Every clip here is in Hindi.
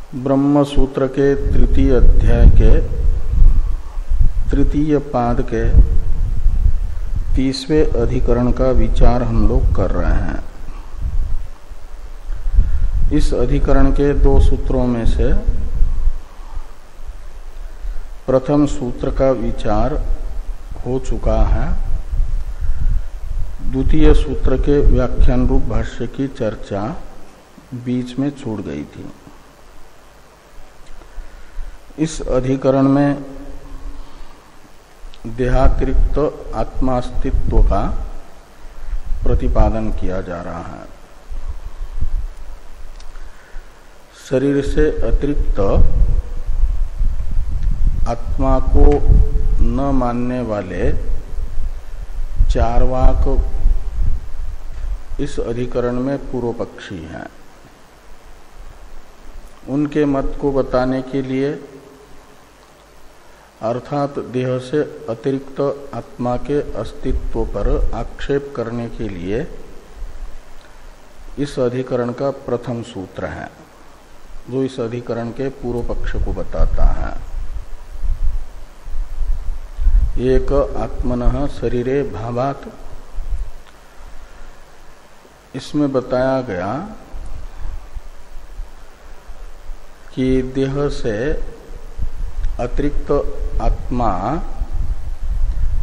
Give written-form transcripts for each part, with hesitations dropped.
ब्रह्म सूत्र के तृतीय अध्याय के तृतीय पाद के 30वें अधिकरण का विचार हम लोग कर रहे हैं। इस अधिकरण के दो सूत्रों में से प्रथम सूत्र का विचार हो चुका है। द्वितीय सूत्र के व्याख्यान रूप भाष्य की चर्चा बीच में छूट गई थी। इस अधिकरण में देहातिरिक्त आत्मास्तित्व का प्रतिपादन किया जा रहा है। शरीर से अतिरिक्त आत्मा को न मानने वाले चार्वाक इस अधिकरण में पूर्व पक्षी हैं। उनके मत को बताने के लिए अर्थात देह से अतिरिक्त आत्मा के अस्तित्व पर आक्षेप करने के लिए इस अधिकरण का प्रथम सूत्र है, जो इस अधिकरण के पूर्व पक्ष को बताता है। एक आत्मनः शरीरे भावात्, इसमें बताया गया कि देह से अतिरिक्त आत्मा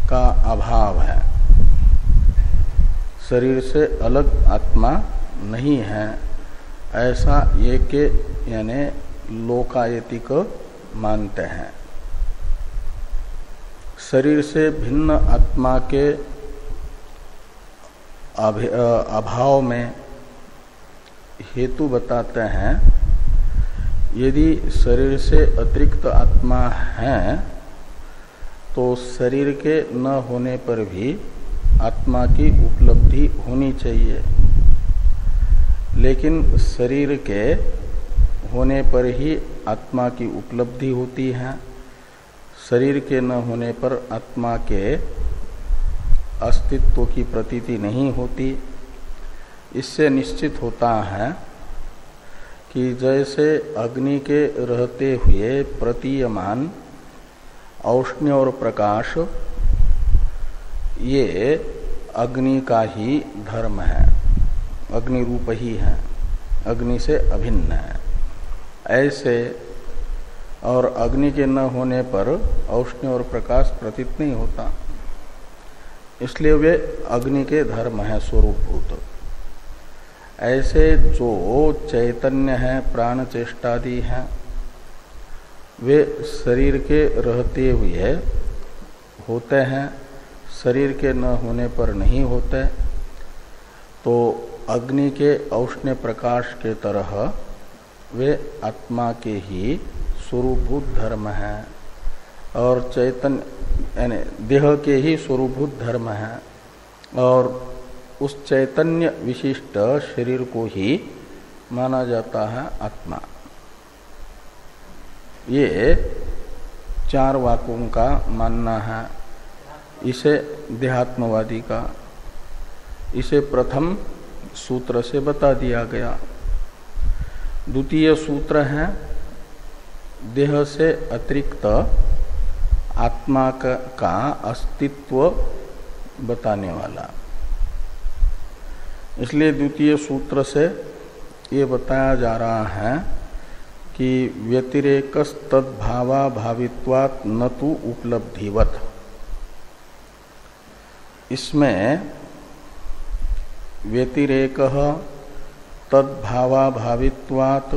का अभाव है, शरीर से अलग आत्मा नहीं है, ऐसा ये के यानी लोकायतिक मानते हैं। शरीर से भिन्न आत्मा के अभाव में हेतु बताते हैं। यदि शरीर से अतिरिक्त आत्मा है तो शरीर के न होने पर भी आत्मा की उपलब्धि होनी चाहिए, लेकिन शरीर के होने पर ही आत्मा की उपलब्धि होती है। शरीर के न होने पर आत्मा के अस्तित्व की प्रतीति नहीं होती। इससे निश्चित होता है कि जैसे अग्नि के रहते हुए प्रतीयमान औष्ण्य और प्रकाश ये अग्नि का ही धर्म है, अग्नि रूप ही है, अग्नि से अभिन्न है। ऐसे और अग्नि के न होने पर औष्ण्य और प्रकाश प्रतीत नहीं होता, इसलिए वे अग्नि के धर्म है स्वरूपभूत। ऐसे जो चैतन्य है, प्राण चेष्टादि हैं, वे शरीर के रहते हुए होते हैं, शरीर के न होने पर नहीं होते। तो अग्नि के औष्ण्य प्रकाश के तरह वे आत्मा के ही स्वरूपभूत धर्म है और चैतन्य यानी देह के ही स्वरूपभूत धर्म है, और उस चैतन्य विशिष्ट शरीर को ही माना जाता है आत्मा। ये चार वाकों का मानना है, इसे देहात्मवादी का। इसे प्रथम सूत्र से बता दिया गया। द्वितीय सूत्र है देह से अतिरिक्त आत्मा का अस्तित्व बताने वाला। इसलिए द्वितीय सूत्र से ये बताया जा रहा है कि व्यतिरेकस् तद्भावा भावित्वात् न तु उपलब्धिवत्। इसमें व्यतिरेकः तद्भावा भावित्वात्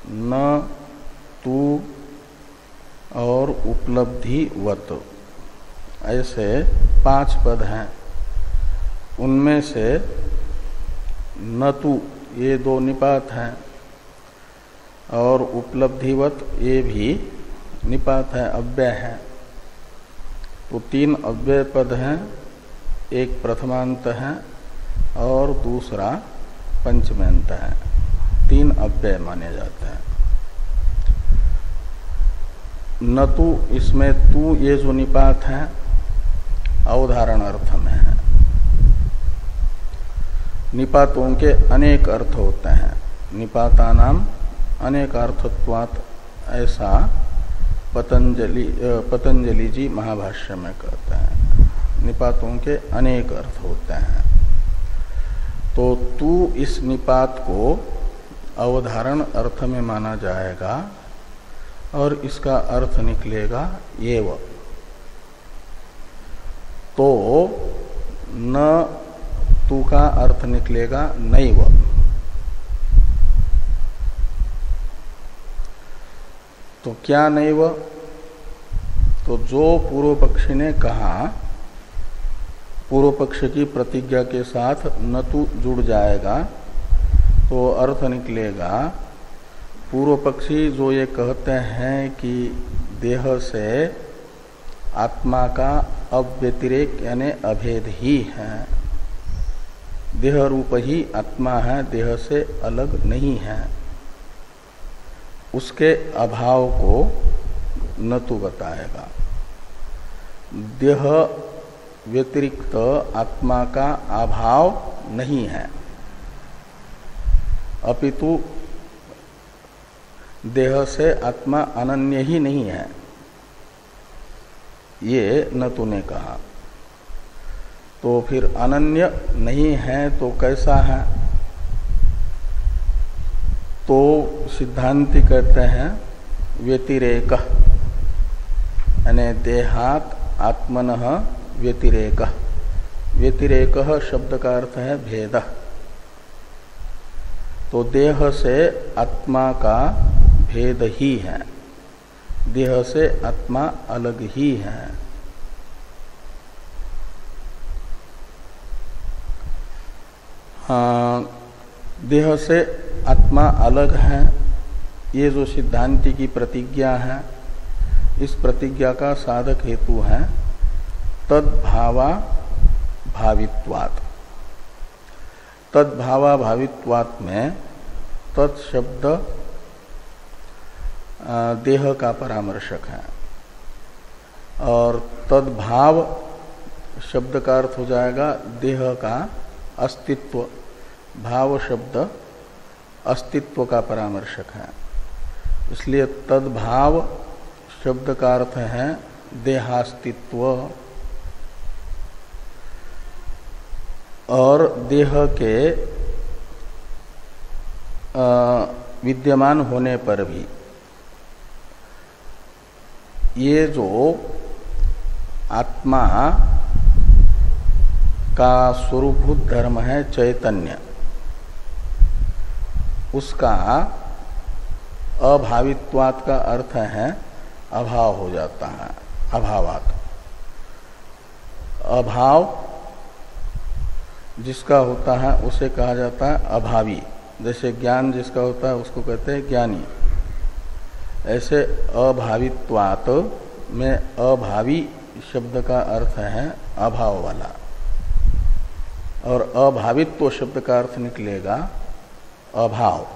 न तु और उपलब्धिवत्, ऐसे 5 पद हैं। उनमें से न तु ये 2 निपात हैं और उपलब्धिवत ये भी निपात है, अव्यय है। तो 3 अव्यय पद हैं, एक प्रथमांत है और दूसरा पंचमांत है। 3 अव्यय माने जाते हैं। न तु इसमें तू ये जो निपात है अवधारण अर्थ में है। निपातों के अनेक अर्थ होते हैं। निपातानाम अनेकार्थत्वात् ऐसा पतंजलि जी महाभाष्य में कहते हैं। निपातों के अनेक अर्थ होते हैं। तो तू इस निपात को अवधारण अर्थ में माना जाएगा और इसका अर्थ निकलेगा एव। तो न तू का अर्थ निकलेगा नैव। तो क्या नैव? तो जो पूर्व पक्षी ने कहा, पूर्व पक्ष की प्रतिज्ञा के साथ न तू जुड़ जाएगा तो अर्थ निकलेगा, पूर्व पक्षी जो ये कहते हैं कि देह से आत्मा का अव्यतिरेक यानी अभेद ही है, देह रूप ही आत्मा है, देह से अलग नहीं है, उसके अभाव को न तू बताएगा। देह व्यतिरिक्त आत्मा का अभाव नहीं है, अपितु देह से आत्मा अनन्य ही नहीं है, ये न तूने कहा। तो फिर अनन्य नहीं है तो कैसा है? तो सिद्धांति कहते हैं व्यतिरेक, यानी देहात आत्मनः व्यतिरेक। व्यतिरेक शब्द का अर्थ है भेद। तो देह से आत्मा का भेद ही है, देह से आत्मा अलग ही है। देह से आत्मा अलग है, ये जो सिद्धांति की प्रतिज्ञा है, इस प्रतिज्ञा का साधक हेतु है तद्भावा भावित्वात्। तद्भावा भावित्वात् में तत्शब्द देह का परामर्शक है और तद्भाव शब्द का अर्थ हो जाएगा देह का अस्तित्व। भाव शब्द अस्तित्व का परामर्शक है, इसलिए तद्भाव शब्द का अर्थ है देहास्तित्व। और देह के विद्यमान होने पर भी ये जो आत्मा का स्वरूपभूत धर्म है चैतन्य, उसका अभावित्वात् का अर्थ है अभाव हो जाता है, अभावात्। अभाव जिसका होता है उसे कहा जाता है अभावी। जैसे ज्ञान जिसका होता है उसको कहते हैं ज्ञानी। ऐसे अभावित्वात् में अभावी शब्द का अर्थ है अभाव वाला, और अभावित्व शब्द का अर्थ निकलेगा अभाव,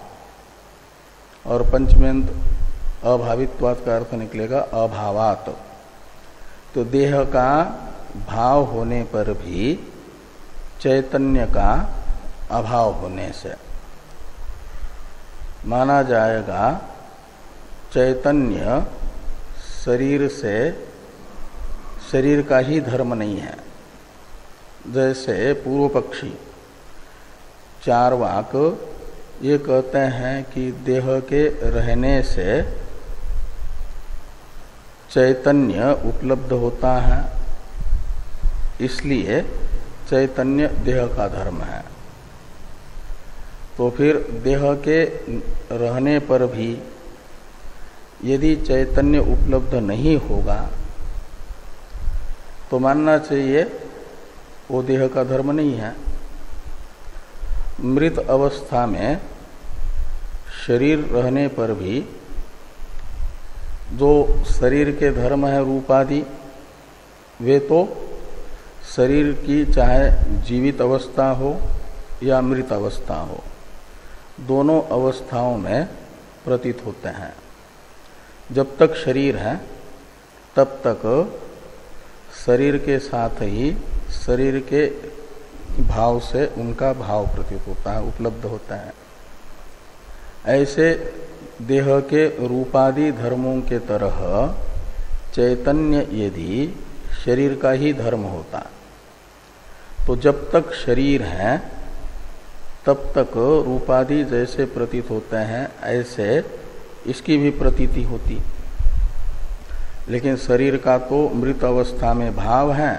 और पंचमेंत अभावित्वात् का अर्थ निकलेगा अभावात्। तो देह का भाव होने पर भी चैतन्य का अभाव होने से माना जाएगा चैतन्य शरीर से, शरीर का ही धर्म नहीं है। जैसे पूर्व पक्षी चार्वाक ये कहते हैं कि देह के रहने से चैतन्य उपलब्ध होता है, इसलिए चैतन्य देह का धर्म है। तो फिर देह के रहने पर भी यदि चैतन्य उपलब्ध नहीं होगा तो मानना चाहिए वो देह का धर्म नहीं है। मृत अवस्था में शरीर रहने पर भी जो शरीर के धर्म है रूपादि, वे तो शरीर की चाहे जीवित अवस्था हो या मृत अवस्था हो, दोनों अवस्थाओं में प्रतीत होते हैं। जब तक शरीर है तब तक शरीर के साथ ही शरीर के भाव से उनका भाव प्रतीत होता है, उपलब्ध होता है। ऐसे देह के रूपादि धर्मों के तरह चैतन्य यदि शरीर का ही धर्म होता तो जब तक शरीर है तब तक रूपादि जैसे प्रतीत होते हैं ऐसे इसकी भी प्रतीति होती। लेकिन शरीर का तो मृत अवस्था में भाव है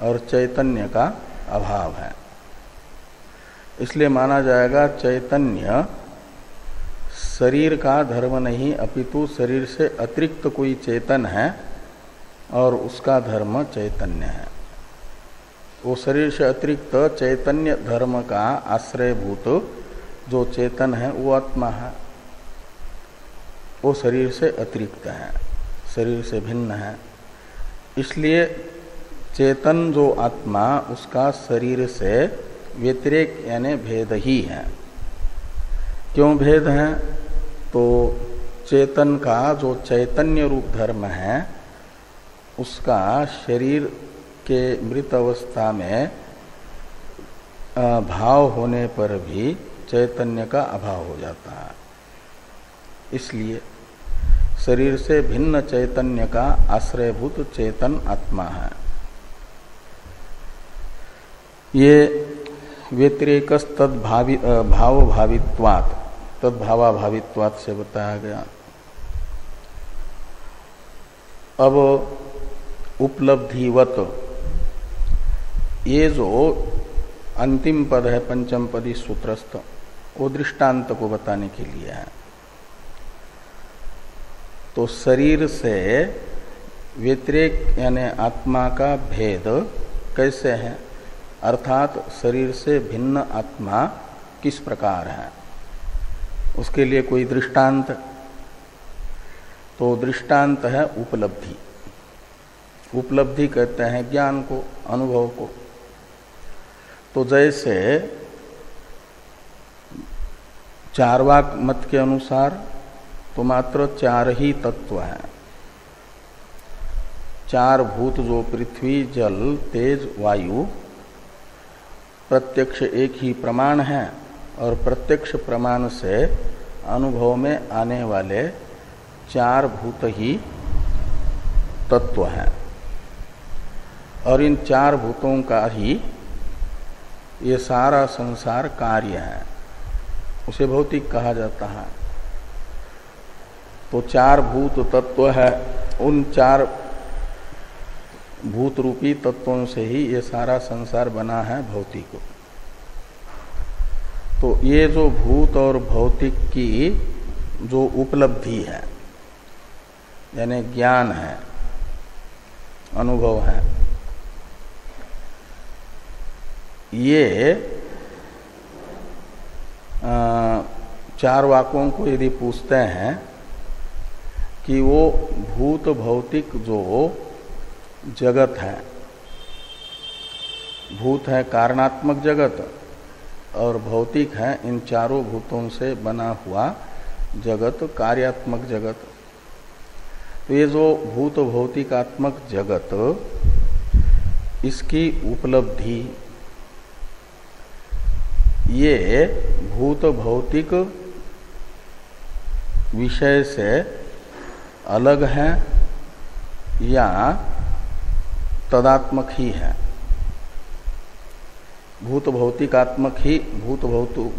और चैतन्य का अभाव है, इसलिए माना जाएगा चैतन्य शरीर का धर्म नहीं अपितु शरीर से अतिरिक्त कोई चेतन है और उसका धर्म चैतन्य है। वो शरीर से अतिरिक्त चैतन्य धर्म का आश्रयभूत जो चेतन है वो आत्मा है, वो शरीर से अतिरिक्त है, शरीर से भिन्न है। इसलिए चेतन जो आत्मा उसका शरीर से व्यतिरेक यानी भेद ही है। क्यों भेद है? तो चेतन का जो चैतन्य रूप धर्म है उसका शरीर के मृत अवस्था में भाव होने पर भी चैतन्य का अभाव हो जाता है। इसलिए शरीर से भिन्न चैतन्य का आश्रयभूत चेतन आत्मा है। ये व्यतिरेकस भाव भावित्वात् तद्भावाभावित्वात् से बताया गया। अब उपलब्धिवत ये जो अंतिम पद है पंचम पदी सूत्रस्थ वो दृष्टांत को बताने के लिए है। तो शरीर से व्यतिरेक यानी आत्मा का भेद कैसे है, अर्थात शरीर से भिन्न आत्मा किस प्रकार है, उसके लिए कोई दृष्टांत। तो दृष्टांत है उपलब्धि। उपलब्धि कहते हैं ज्ञान को, अनुभव को। तो जैसे चार्वाक मत के अनुसार तो मात्र चार ही तत्व हैं, चार भूत जो पृथ्वी जल तेज वायु प्रत्यक्ष एक ही प्रमाण है और प्रत्यक्ष प्रमाण से अनुभव में आने वाले चार भूत ही तत्व हैं और इन चार भूतों का ही ये सारा संसार कार्य है, उसे भौतिक कहा जाता है। तो चार भूत तत्व है, उन चार भूत रूपी तत्वों से ही ये सारा संसार बना है भौतिक। तो ये जो भूत और भौतिक की जो उपलब्धि है यानी ज्ञान है, अनुभव है, ये चार वाकों को यदि पूछते हैं कि वो भूत भौतिक जो जगत है, भूत है कारणात्मक जगत और भौतिक है इन चारों भूतों से बना हुआ जगत, कार्यात्मक जगत। तो ये जो भूत भौतिकात्मक जगत, इसकी उपलब्धि ये भूत भौतिक विषय से अलग है या तदात्मक ही है। भूत भौतिकात्मक ही भूत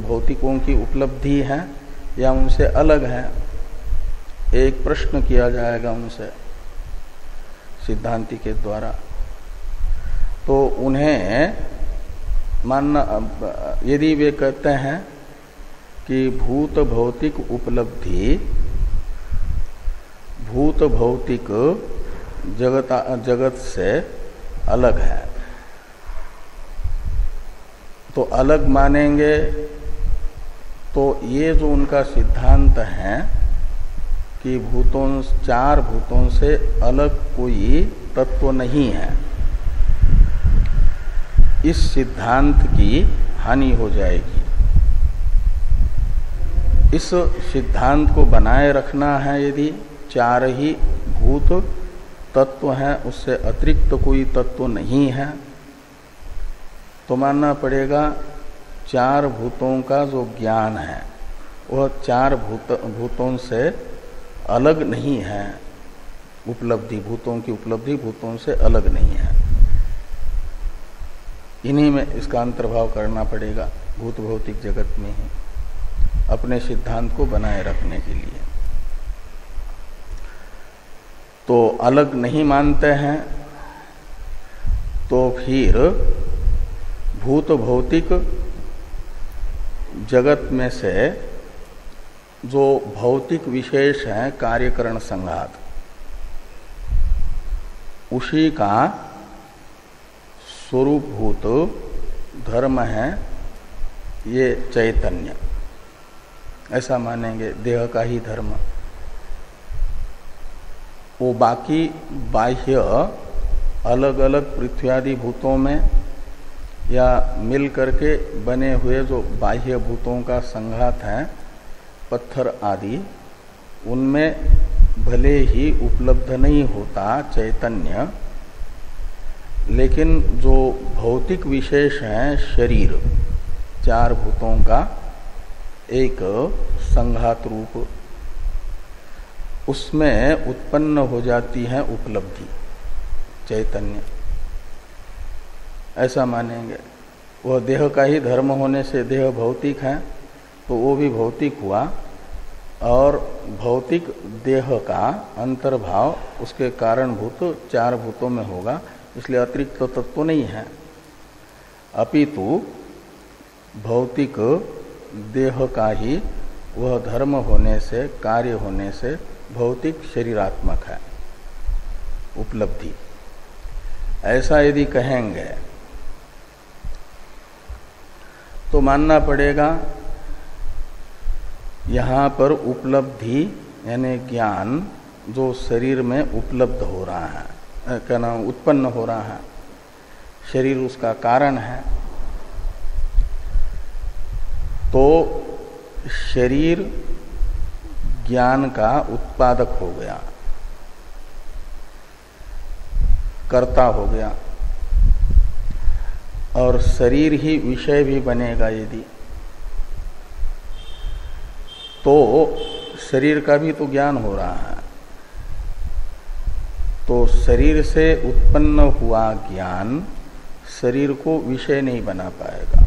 भौतिकों की उपलब्धि है या उनसे अलग है, एक प्रश्न किया जाएगा उनसे सिद्धांति के द्वारा। तो उन्हें मानना, यदि वे कहते हैं कि भूत भौतिक उपलब्धि भूत भौतिक जगत से अलग है, तो अलग मानेंगे तो ये जो उनका सिद्धांत है कि चार भूतों से अलग कोई तत्व नहीं है, इस सिद्धांत की हानि हो जाएगी। इस सिद्धांत को बनाए रखना है यदि चार ही भूत तत्व हैं, उससे अतिरिक्त कोई तत्व नहीं है, तो मानना पड़ेगा चार भूतों का जो ज्ञान है वह चार भूतों से अलग नहीं है। उपलब्धि, भूतों की उपलब्धि भूतों से अलग नहीं है। इन्हीं में इसका अंतर्भाव करना पड़ेगा, भूत भौतिक जगत में ही, अपने सिद्धांत को बनाए रखने के लिए। तो अलग नहीं मानते हैं तो फिर भूत भौतिक जगत में से जो भौतिक विशेष है कार्यकरण संघात, उसी का स्वरूपभूत धर्म है ये चैतन्य, ऐसा मानेंगे, देह का ही धर्म। वो बाकी बाह्य अलग अलग पृथ्वी आदि भूतों में या मिल करके बने हुए जो बाह्य भूतों का संघात है, पत्थर आदि, उनमें भले ही उपलब्ध नहीं होता चैतन्य, लेकिन जो भौतिक विशेष है शरीर, चार भूतों का एक संघात रूप, उसमें उत्पन्न हो जाती है उपलब्धि चैतन्य, ऐसा मानेंगे। वह देह का ही धर्म होने से देह भौतिक है तो वो भी भौतिक हुआ, और भौतिक देह का अंतर्भाव उसके कारणभूत चार भूतों में होगा, इसलिए अतिरिक्त तो तत्व नहीं है, अपितु भौतिक देह का ही वह धर्म होने से, कार्य होने से भौतिक शरीरात्मक है उपलब्धि। ऐसा यदि कहेंगे तो मानना पड़ेगा यहाँ पर उपलब्धि यानी ज्ञान जो शरीर में उपलब्ध हो रहा है, क्या नाम, उत्पन्न हो रहा है, शरीर उसका कारण है, तो शरीर ज्ञान का उत्पादक हो गया, कर्ता हो गया, और शरीर ही विषय भी बनेगा यदि, तो शरीर का भी तो ज्ञान हो रहा है। तो शरीर से उत्पन्न हुआ ज्ञान शरीर को विषय नहीं बना पाएगा।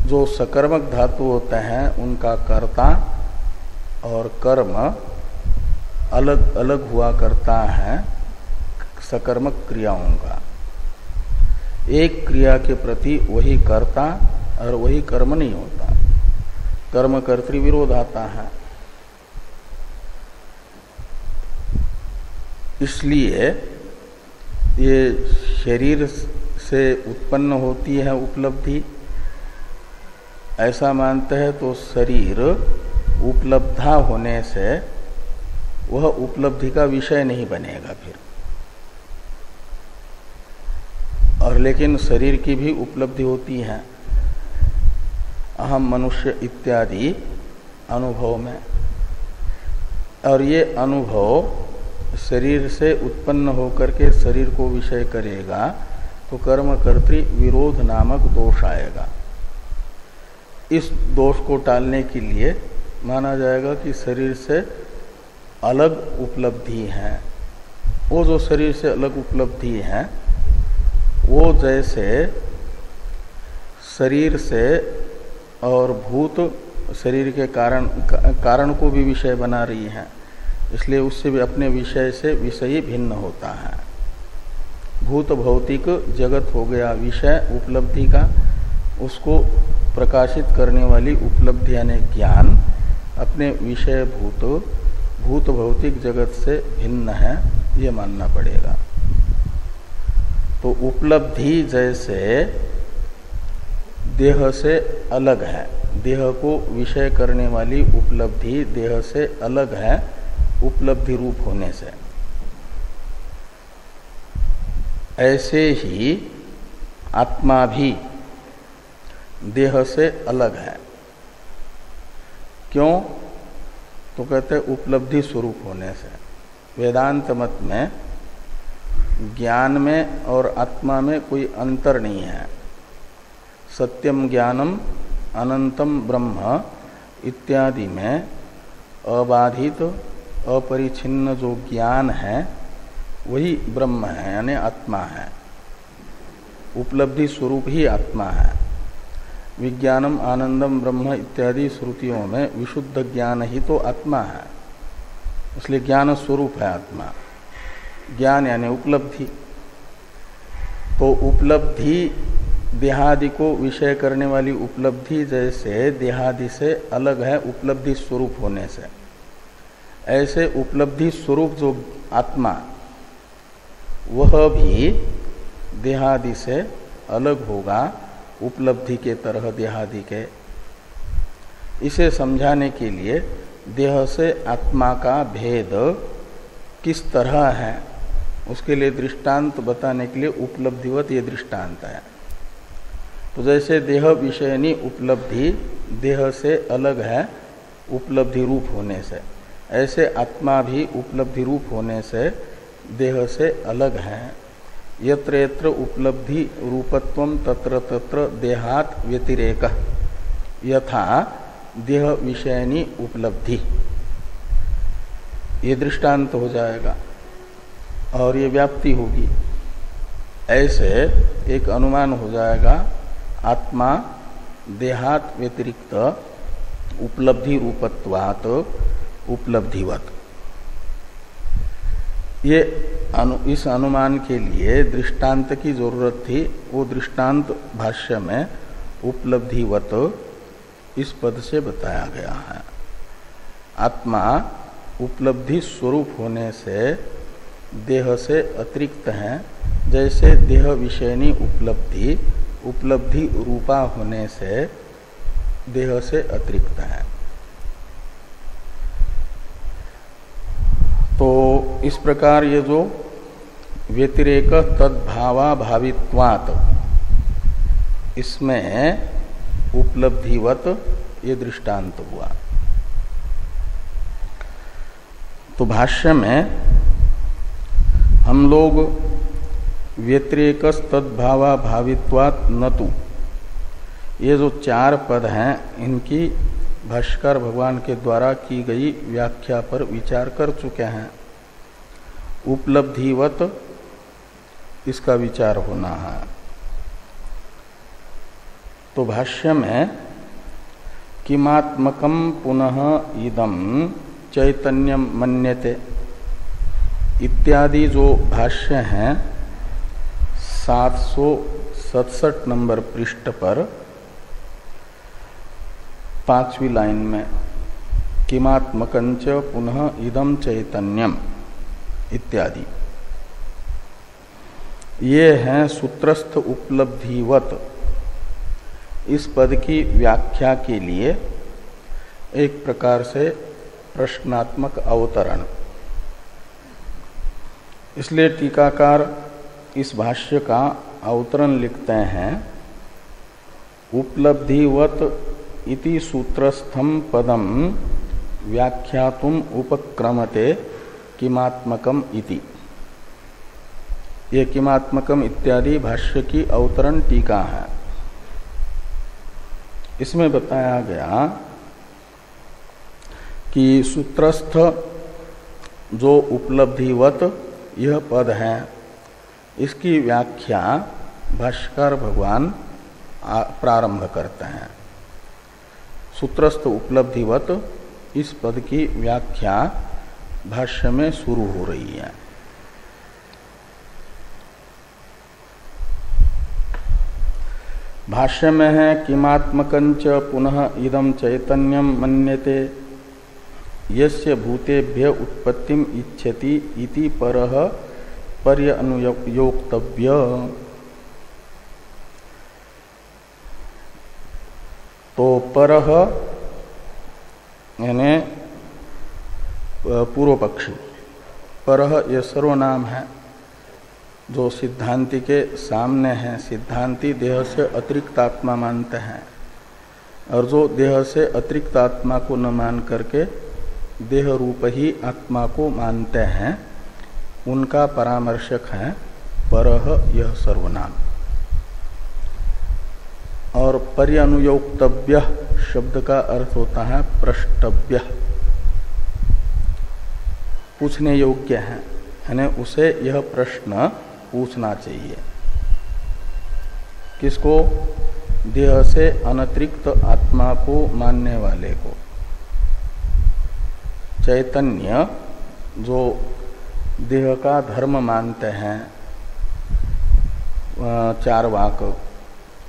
जो सकर्मक धातु होते हैं उनका कर्ता और कर्म अलग अलग हुआ करता है सकर्मक क्रियाओं का। एक क्रिया के प्रति वही कर्ता और वही कर्म नहीं होता, कर्म कर्तृ विरोध आता है। इसलिए ये शरीर से उत्पन्न होती है उपलब्धि, ऐसा मानते हैं तो शरीर उपलब्धा होने से वह उपलब्धि का विषय नहीं बनेगा फिर। और लेकिन शरीर की भी उपलब्धि होती है अहम मनुष्य इत्यादि अनुभव में, और ये अनुभव शरीर से उत्पन्न होकर के शरीर को विषय करेगा तो कर्म कर्तृ विरोध नामक दोष आएगा। इस दोष को टालने के लिए माना जाएगा कि शरीर से अलग उपलब्धि है। वो जो शरीर से अलग उपलब्धि है वो जैसे शरीर से और भूत शरीर के कारण को भी विषय बना रही है, इसलिए उससे भी अपने विषय से विषयी भिन्न होता है। भूत भौतिक जगत हो गया विषय उपलब्धि का, उसको प्रकाशित करने वाली उपलब्धि यानी ज्ञान अपने विषय भूत भौतिक जगत से भिन्न है, ये मानना पड़ेगा। तो उपलब्धि जैसे देह से अलग है, देह को विषय करने वाली उपलब्धि देह से अलग है उपलब्धि रूप होने से, ऐसे ही आत्मा भी देह से अलग है। क्यों? तो कहते हैं उपलब्धि स्वरूप होने से। वेदांत मत में ज्ञान में और आत्मा में कोई अंतर नहीं है। सत्यम ज्ञानम अनंतम ब्रह्म इत्यादि में अबाधित अपरिछिन्न जो ज्ञान है वही ब्रह्म है, यानी आत्मा है। उपलब्धि स्वरूप ही आत्मा है। विज्ञानम आनंदम ब्रह्म इत्यादि श्रुतियों में विशुद्ध ज्ञान ही तो आत्मा है, इसलिए ज्ञान स्वरूप है आत्मा। ज्ञान यानी उपलब्धि। तो उपलब्धि देहादि को विषय करने वाली उपलब्धि जैसे देहादि से अलग है उपलब्धि स्वरूप होने से, ऐसे उपलब्धि स्वरूप जो आत्मा वह भी देहादि से अलग होगा उपलब्धि के तरह देहादि के। इसे समझाने के लिए देह से आत्मा का भेद किस तरह है उसके लिए दृष्टांत बताने के लिए उपलब्धिवत ये दृष्टांत है। तो जैसे देह विषयनी उपलब्धि देह से अलग है उपलब्धि रूप होने से, ऐसे आत्मा भी उपलब्धि रूप होने से देह से अलग है। यत्र यत्र उपलब्धि रूपत्वम तत्र तत्र देहात व्यतिरेक यथा देह विषयनी उपलब्धि, ये दृष्टांत हो जाएगा और ये व्याप्ति होगी। ऐसे एक अनुमान हो जाएगा आत्मा देहात व्यतिरिक्त उपलब्धि रूपत्वात् उपलब्धिवत। ये इस अनुमान के लिए दृष्टांत की जरूरत थी। वो दृष्टांत भाष्य में उपलब्धिवत इस पद से बताया गया है। आत्मा उपलब्धि स्वरूप होने से देह से अतिरिक्त है, जैसे देह विषयनी उपलब्धि उपलब्धि रूपा होने से देह से अतिरिक्त है। तो इस प्रकार ये जो व्यतिरेक तद्भावा भावित्वात्, इसमें उपलब्धिवत ये दृष्टांत हुआ। तो भाष्य में हम लोग व्यतिरेक तद्भावा भावित्वात् नतु, ये जो 4 पद हैं इनकी भाष्यकार भगवान के द्वारा की गई व्याख्या पर विचार कर चुके हैं। उपलब्धिवत इसका विचार होना है। तो भाष्य में किमात्मकम पुनः इदम चैतन्यम मन्यते इत्यादि जो भाष्य हैं 767 नंबर पृष्ठ पर 5वीं लाइन में किमात्मकंच पुनः इदम चैतन्यम इत्यादि, ये हैं सूत्रस्थ उपलब्धिवत। इस पद की व्याख्या के लिए एक प्रकार से प्रश्नात्मक अवतरण। इसलिए टीकाकार इस भाष्य का अवतरण लिखते हैं, उपलब्धिवत इति सूत्रस्थम पदम व्याख्यातुम उपक्रमते किमात्मकम इति। ये किमात्मकम इत्यादि भाष्य की अवतरण टीका है। इसमें बताया गया कि सूत्रस्थ जो उपलब्धिवत यह पद है, इसकी व्याख्या भाष्यकार भगवान प्रारंभ करते हैं। सूत्रस्थ उपलब्धिवत इस पद की व्याख्या भाष्य में शुरू हो रही है। भाष्य में है किमात्मकंच पुनः इदम चैतन्यम मन्यते यस्य भूतेभ्य उत्पत्तिम इच्छति इति परः पर्यनुयोक्तव्य। तो परः यानी पूर्व पक्षी, परः यह सर्वनाम है जो सिद्धांति के सामने है। सिद्धांति देह से अतिरिक्त आत्मा मानते हैं और जो देह से अतिरिक्त आत्मा को न मान करके देह रूप ही आत्मा को मानते हैं, उनका परामर्शक है परः यह सर्वनाम। और पर्यनुयोक्तव्य शब्द का अर्थ होता है प्रष्टव्य, पूछने योग्य है, यानी उसे यह प्रश्न पूछना चाहिए। किसको? देह से अनतिरिक्त आत्मा को मानने वाले को। चैतन्य जो देह का धर्म मानते हैं चार्वाक,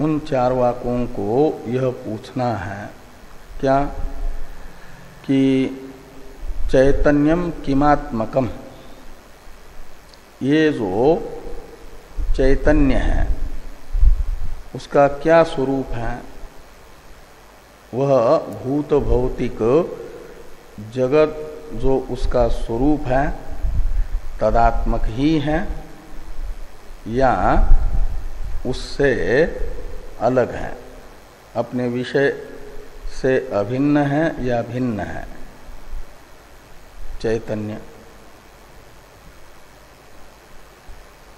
उन चार्वाकों को यह पूछना है क्या कि चैतन्यम किमात्मकम, ये जो चैतन्य है उसका क्या स्वरूप है? वह भूत भौतिक जगत जो उसका स्वरूप है तदात्मक ही है या उससे अलग है, अपने विषय से अभिन्न है या भिन्न है चैतन्य?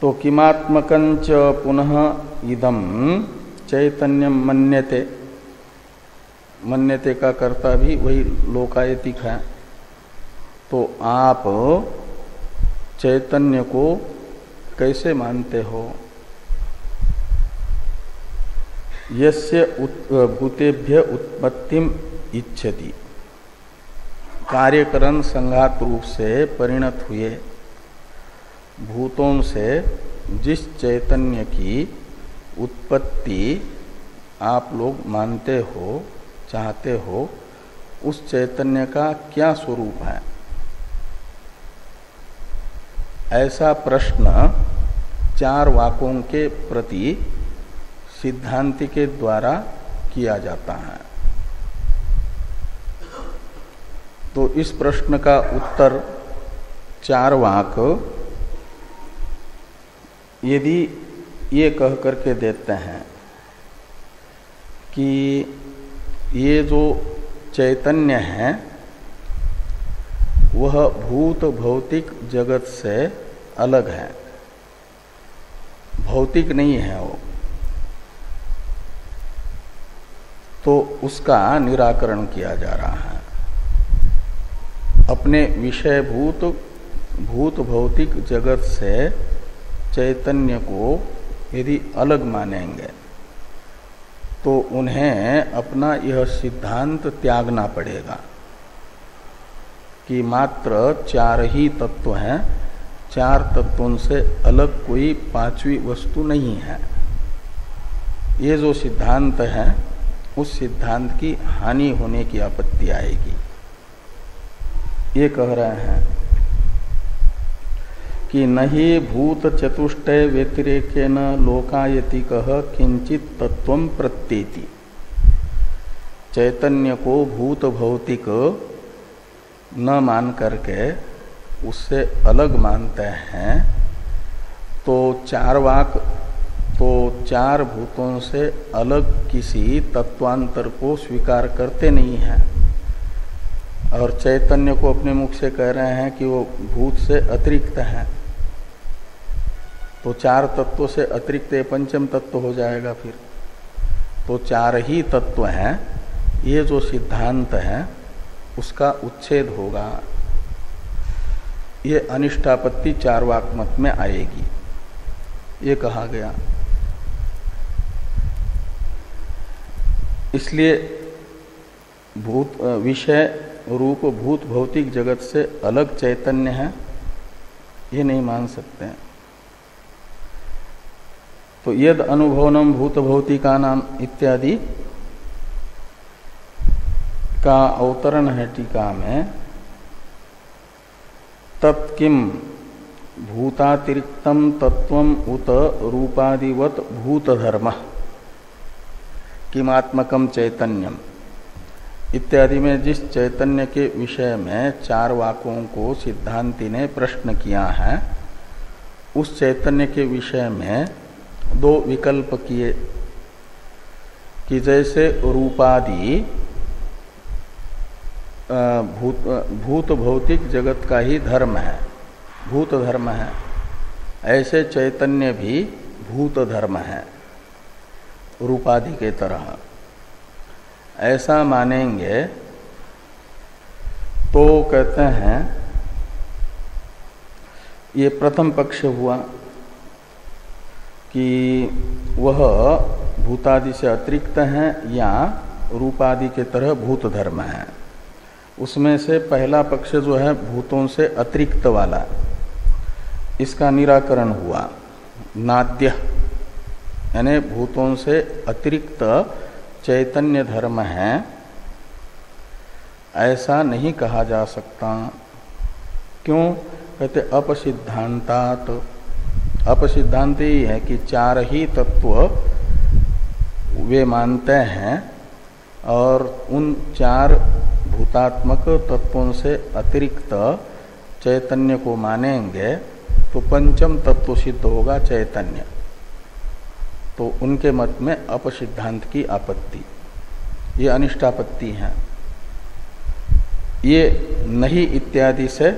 तो किमात्मकंच पुनः इदम चैतन्यम मन्यते, मन्यते का कर्ता भी वही लोकायतिक है। तो आप चैतन्य को कैसे मानते हो? यस्य भूतेभ्य उत्पत्तिम इच्छति, कार्यकरण संघात रूप से परिणत हुए भूतों से जिस चैतन्य की उत्पत्ति आप लोग मानते हो, चाहते हो, उस चैतन्य का क्या स्वरूप है? ऐसा प्रश्न चार वाकों के प्रति सिद्धांति के द्वारा किया जाता है। तो इस प्रश्न का उत्तर चार वाक यदि ये कह करके देते हैं कि ये जो चैतन्य है वह भूत भौतिक जगत से अलग है, भौतिक नहीं है वो, तो उसका निराकरण किया जा रहा है। अपने विषयभूत भूत भौतिक जगत से चैतन्य को यदि अलग मानेंगे तो उन्हें अपना यह सिद्धांत त्यागना पड़ेगा कि मात्र चार ही तत्व हैं, चार तत्वों से अलग कोई पांचवी वस्तु नहीं है। ये जो सिद्धांत है उस सिद्धांत की हानि होने की आपत्ति आएगी। ये कह रहे हैं कि नहीं भूत चतुष्टय व्यतिरेकेन लोकायतिक किंचित तत्वं प्रत्येति, चैतन्य को भूत भौतिक न मान करके उससे अलग मानते हैं तो चार वाक तो चार भूतों से अलग किसी तत्वांतर को स्वीकार करते नहीं हैं और चैतन्य को अपने मुख से कह रहे हैं कि वो भूत से अतिरिक्त है। तो चार तत्वों से अतिरिक्त पंचम तत्व हो जाएगा फिर। तो चार ही तत्व हैं, ये जो सिद्धांत है उसका उच्छेद होगा। ये अनिष्टापत्ति चार वाक मत में आएगी, ये कहा गया। इसलिए भूत विषय रूप भूत भौतिक जगत से अलग चैतन्य है ये नहीं मान सकते हैं। तो यद अनुभवनम भूत भौतिका नाम इत्यादि का अवतरण है टीका में, तत्किम भूतातिरिक्तम तत्वम उत रूपादिवत भूतधर्म किमात्मकम चैतन्यम इत्यादि में जिस चैतन्य के विषय में चार वाकों को सिद्धांति ने प्रश्न किया है, उस चैतन्य के विषय में दो विकल्प किए कि जैसे रूपादि भूत भौतिक जगत का ही धर्म है, भूत धर्म है, ऐसे चैतन्य भी भूत धर्म है। रूपादि के तरह, ऐसा मानेंगे तो कहते हैं ये प्रथम पक्ष हुआ कि वह भूतादि से अतिरिक्त हैं या रूपादि के तरह भूत धर्म है। उसमें से पहला पक्ष जो है भूतों से अतिरिक्त वाला, इसका निराकरण हुआ। नाद्य यानी भूतों से अतिरिक्त चैतन्य धर्म है, ऐसा नहीं कहा जा सकता। क्यों? कहते अपसिद्धांतात। अपसिद्धांत ही है कि चार ही तत्व वे मानते हैं और उन चार भूतात्मक तत्वों से अतिरिक्त चैतन्य को मानेंगे तो पंचम तत्व सिद्ध होगा चैतन्य। तो उनके मत में अपसिद्धांत की आपत्ति, ये अनिष्टापत्ति है। ये नहीं इत्यादि से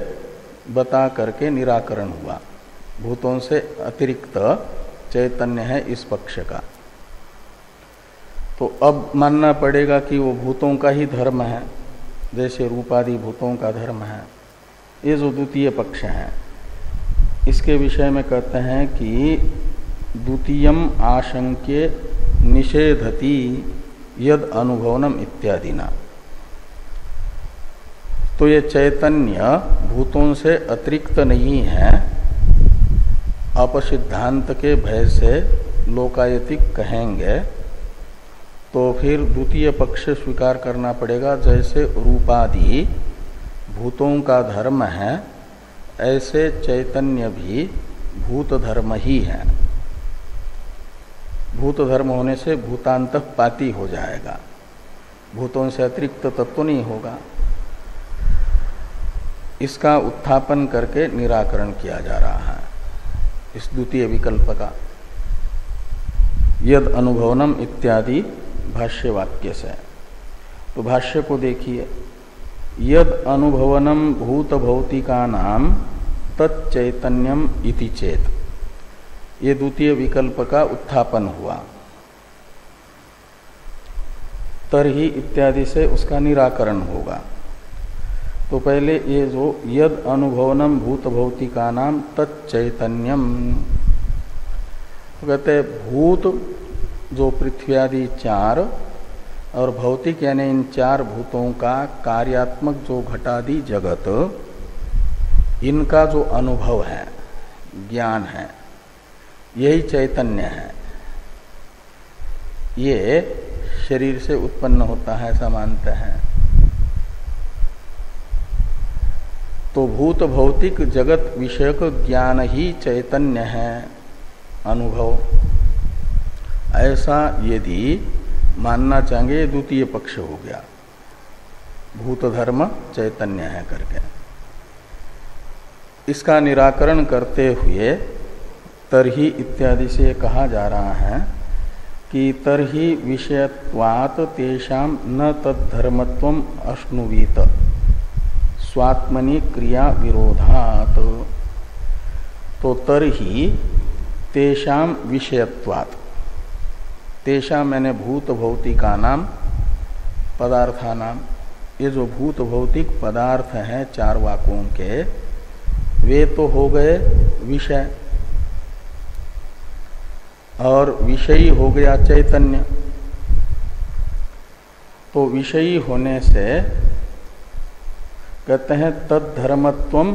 बता करके निराकरण हुआ। भूतों से अतिरिक्त चैतन्य है इस पक्ष का। तो अब मानना पड़ेगा कि वो भूतों का ही धर्म है, जैसे रूपादि भूतों का धर्म है। ये जो द्वितीय पक्ष है, इसके विषय में कहते हैं कि द्वितीयम आशंक्य निषेधति यद अनुभवनम इत्यादि ना। तो ये चैतन्य भूतों से अतिरिक्त नहीं है, अपसिद्धांत के भय से लोकायतिक कहेंगे तो फिर द्वितीय पक्ष स्वीकार करना पड़ेगा। जैसे रूपादि भूतों का धर्म है, ऐसे चैतन्य भी भूत धर्म ही है। भूत धर्म होने से भूतांतपाती हो जाएगा, भूतों से अतिरिक्त तत्व नहीं होगा। इसका उत्थापन करके निराकरण किया जा रहा है इस द्वितीय विकल्प का, यद अनुभवनम इत्यादि भाष्य वाक्य से। तो भाष्य को देखिए, यद अनुभवनम भूत भौतिका नाम तच्चैतन्यम इति चेत, ये द्वितीय विकल्प का उत्थापन हुआ। तरही इत्यादि से उसका निराकरण होगा। तो पहले ये जो यद अनुभवनम भूत भौतिका नाम तच्चैतन्यम, तो कहते भूत जो पृथ्वी आदि चार और भौतिक यानी इन चार भूतों का कार्यात्मक जो घटादि जगत, इनका जो अनुभव है, ज्ञान है, यही चैतन्य है। ये शरीर से उत्पन्न होता है ऐसा मानते हैं। तो भूत भौतिक जगत विषयक ज्ञान ही चैतन्य है, अनुभव, ऐसा यदि मानना चाहेंगे द्वितीय पक्ष हो गया, भूत धर्म चैतन्य है करके। इसका निराकरण करते हुए तरही इत्यादि से कहा जा रहा है कि तरही विषयत्वात् तेषाम न तद्धर्मत्वम अश्नुवीत स्वात्मनि क्रिया विरोधात। तो तरही तेषाम विषयत्वात्, तेषाम मैंने भूत भौतिका नाम पदार्था नाम, ये जो भूत भौतिक पदार्थ हैं चार वाकों के, वे तो हो गए विषय और विषयी हो गया चैतन्य। तो विषयी होने से कहते हैं तद्धर्मत्वम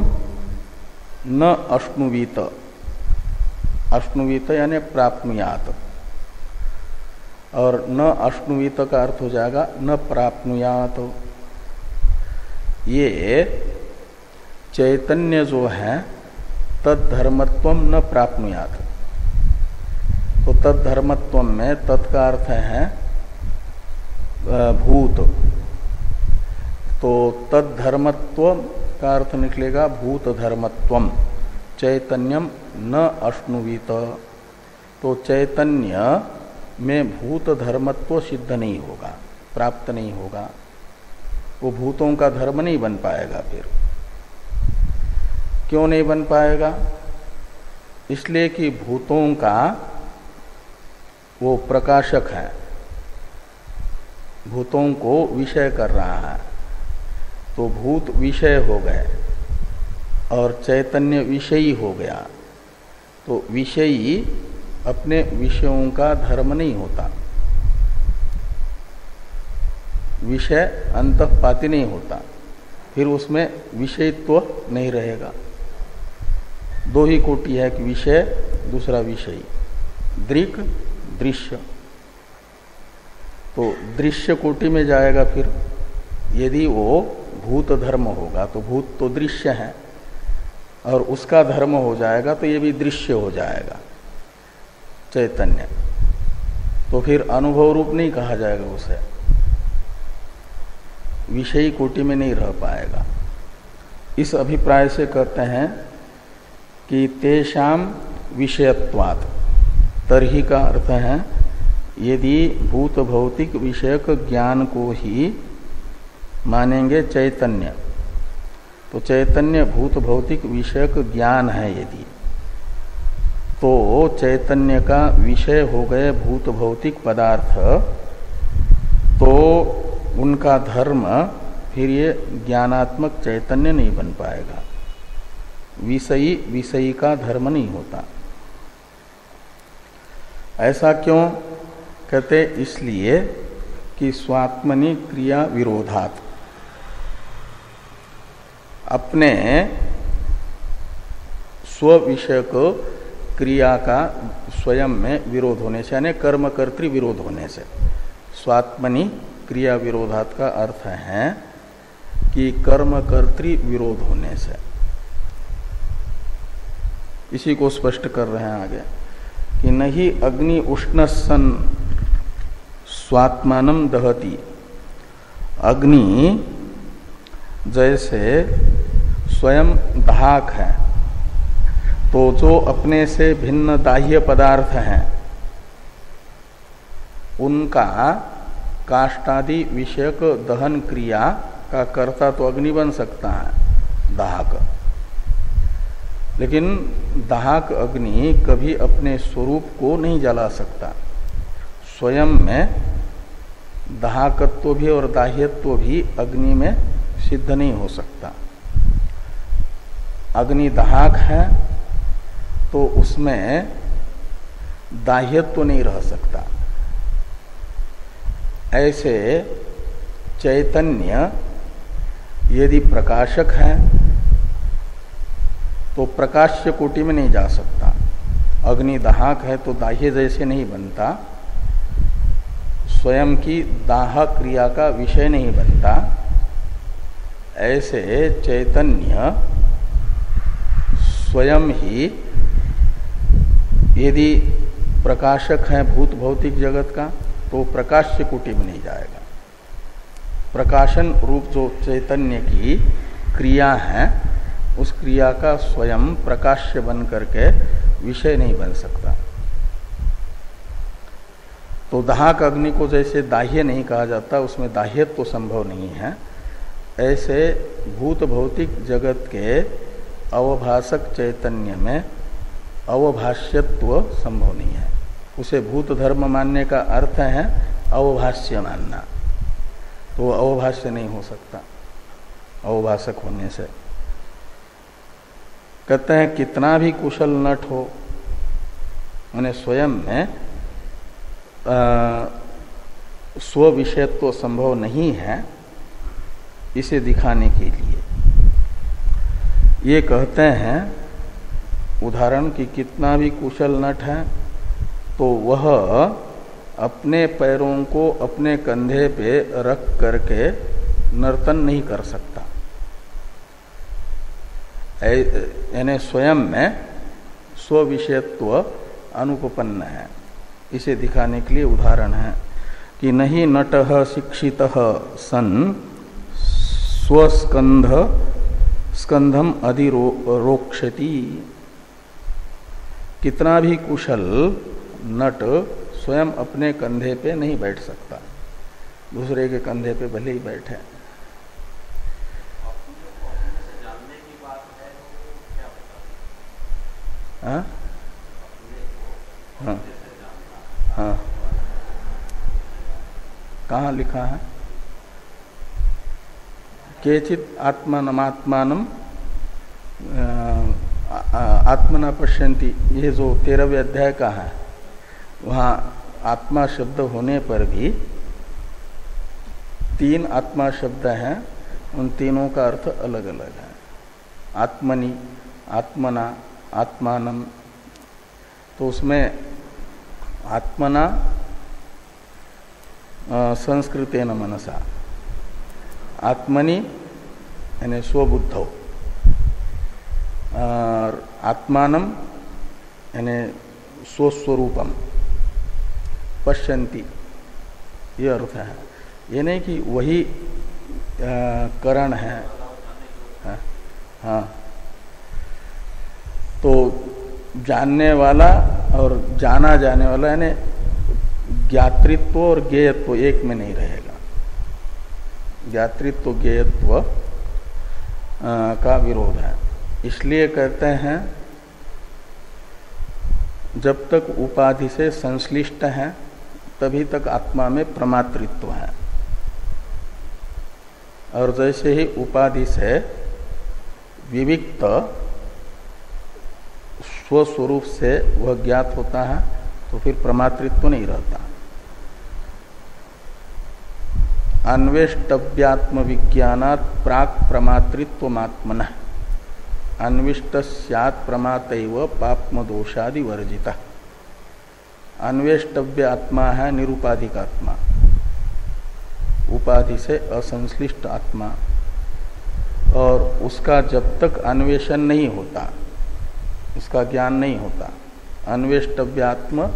न अश्नुवीत, अश्नुवीत यानी प्राप्नुयात, और न अश्नुवीत का अर्थ हो जाएगा न प्राप्नुयात। ये चैतन्य जो है तद्धर्मत्वम न प्राप्नुयात। तो तद्धर्मत्वम में तत्का अर्थ है भूत, तो तद्धर्मत्व का अर्थ निकलेगा भूत धर्मत्वम चैतन्यम न अश्नुवीत। तो चैतन्य में भूत धर्मत्व सिद्ध नहीं होगा, प्राप्त नहीं होगा, वो भूतों का धर्म नहीं बन पाएगा। फिर क्यों नहीं बन पाएगा? इसलिए कि भूतों का वो प्रकाशक है, भूतों को विषय कर रहा है, तो भूत विषय हो गए और चैतन्य विषयी हो गया। तो विषयी अपने विषयों का धर्म नहीं होता, विषय अंतःपाती नहीं होता, फिर उसमें विषयत्व नहीं रहेगा। दो ही कोटि है कि विषय दूसरा विषयी, दृक् दृश्य। तो दृश्य कोटि में जाएगा फिर यदि वो भूत धर्म होगा, तो भूत तो दृश्य है और उसका धर्म हो जाएगा तो ये भी दृश्य हो जाएगा चैतन्य। तो फिर अनुभव रूप नहीं कहा जाएगा उसे, विषयी कोटि में नहीं रह पाएगा। इस अभिप्राय से कहते हैं कि तेषाम विषयत्वात्, तरही का अर्थ है यदि भूत भौतिक विषयक ज्ञान को ही मानेंगे चैतन्य, तो चैतन्य भूत भौतिक विषयक ज्ञान है यदि, तो चैतन्य का विषय हो गए भूत भौतिक पदार्थ, तो उनका धर्म फिर ये ज्ञानात्मक चैतन्य नहीं बन पाएगा। विषयी विषयी का धर्म नहीं होता। ऐसा क्यों कहते? इसलिए कि स्वात्मनि क्रिया विरोधात्, अपने स्व विषयक क्रिया का स्वयं में विरोध होने से, यानी कर्म कर्तृ विरोध होने से। स्वात्मनि क्रिया विरोधात् का अर्थ है कि कर्म कर्तृ विरोध होने से। इसी को स्पष्ट कर रहे हैं आगे कि नहीं अग्नि उष्ण सन स्वात्मानम दहति। अग्नि जैसे स्वयं दाहक है, तो जो अपने से भिन्न दाह्य पदार्थ हैं उनका काष्ठादि विषयक दहन क्रिया का कर्ता तो अग्नि बन सकता है, दाहक। लेकिन दाहक अग्नि कभी अपने स्वरूप को नहीं जला सकता। स्वयं में दाहकत्व भी और दाह्यत्व भी अग्नि में सिद्ध नहीं हो सकता। अग्नि दाहक है तो उसमें दाह्यत्व नहीं रह सकता। ऐसे चैतन्य यदि प्रकाशक है तो प्रकाश्य कोटि में नहीं जा सकता। अग्नि दाहक है तो दाह्य जैसे नहीं बनता, स्वयं की दाह क्रिया का विषय नहीं बनता। ऐसे चैतन्य स्वयं ही यदि प्रकाशक है भूत भौतिक जगत का, तो प्रकाश्य कोटि में नहीं जाएगा। प्रकाशन रूप जो चैतन्य की क्रिया है, उस क्रिया का स्वयं प्रकाश्य बन करके विषय नहीं बन सकता। तो दाहक अग्नि को जैसे दाह्य नहीं कहा जाता, उसमें दाह्यत्व तो संभव नहीं है, ऐसे भूत भौतिक जगत के अवभाषक चैतन्य में अवभाष्यत्व संभव नहीं है। उसे भूत धर्म मानने का अर्थ है अवभाष्य मानना, तो वो अवभाष्य नहीं हो सकता अवभाषक होने से। कहते हैं कितना भी कुशल नट हो, माने स्वयं में स्व विषयत्व संभव नहीं है, इसे दिखाने के लिए ये कहते हैं उदाहरण कि कितना भी कुशल नट है तो वह अपने पैरों को अपने कंधे पे रख करके नर्तन नहीं कर सकता। यानी स्वयं में स्व विषयत्व अनुपपन्न है। इसे दिखाने के लिए उदाहरण है कि नहीं नटः शिक्षितः सन स्कंधम अधिरोक्षति। कितना भी कुशल नट स्वयं अपने कंधे पे नहीं बैठ सकता, दूसरे के कंधे पे भले ही बैठे। हाँ हाँ हाँ कहाँ लिखा है? केचित आत्मानमात्मानम आत्मना पश्यन्ति, ये जो 13वें अध्याय का है, वहाँ आत्मा शब्द होने पर भी 3 आत्मा शब्द हैं, उन तीनों का अर्थ अलग अलग है। आत्मनि, आत्मना, आत्मानम, तो उसमें आत्मना संस्कृतेन मनसा, आत्मनि यानी स्वबुद्धौ, और आत्मानम यानी स्वस्वरूपम पश्यन्ति, ये अर्थ है। ये नहीं कि वही करण है। हाँ, तो जानने वाला और जाना जाने वाला यानी ज्ञातृत्व और ज्ञेयत्व एक में नहीं रहेगा। ज्ञातृत्व ज्ञेयत्व का विरोध है। इसलिए कहते हैं जब तक उपाधि से संश्लिष्ट है तभी तक आत्मा में प्रमातृत्व है, और जैसे ही उपाधि से विविक्त स्वस्वरूप से वह ज्ञात होता है तो फिर प्रमातृत्व नहीं रहता। अन्वेष्टव्यात्म विज्ञानात् प्राक प्रमातृत्वमात्मनः अन्विष्ट स्यात् प्रमातैव पाप्म दोषादि वर्जिता। अन्वेष्टव्य आत्मा है निरुपाधिक आत्मा, उपाधि से असंश्लिष्ट आत्मा, और उसका जब तक अन्वेषण नहीं होता, उसका ज्ञान नहीं होता, अन्वेष्टव्यात्म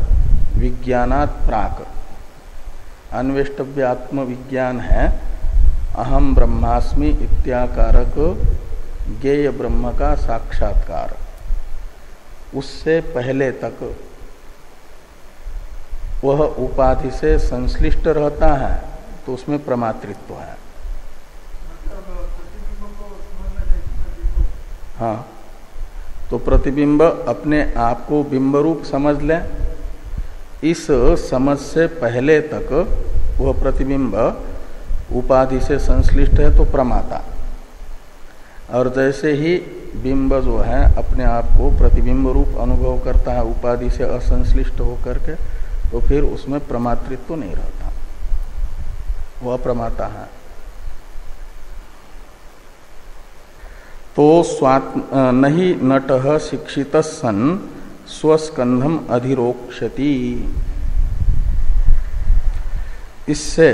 विज्ञानात् प्राक, अन्वेष्टव्यात्म विज्ञान है अहम ब्रह्मास्मि इत्याकारक ज्ञेय ब्रह्म का साक्षात्कार, उससे पहले तक वह उपाधि से संश्लिष्ट रहता है तो उसमें प्रमातृत्व है। हाँ, तो प्रतिबिंब अपने आप को बिंब रूप समझ लें, इस समझ से पहले तक वह प्रतिबिंब उपाधि से संश्लिष्ट है तो प्रमाता, और जैसे ही बिंब जो है अपने आप को प्रतिबिंब रूप अनुभव करता है उपाधि से असंश्लिष्ट होकर के, तो फिर उसमें प्रमातृत्व तो नहीं रहता, वह प्रमाता है। तो नहीं नटः शिक्षित सन स्वस्कंधम अधिरोक्षति। इससे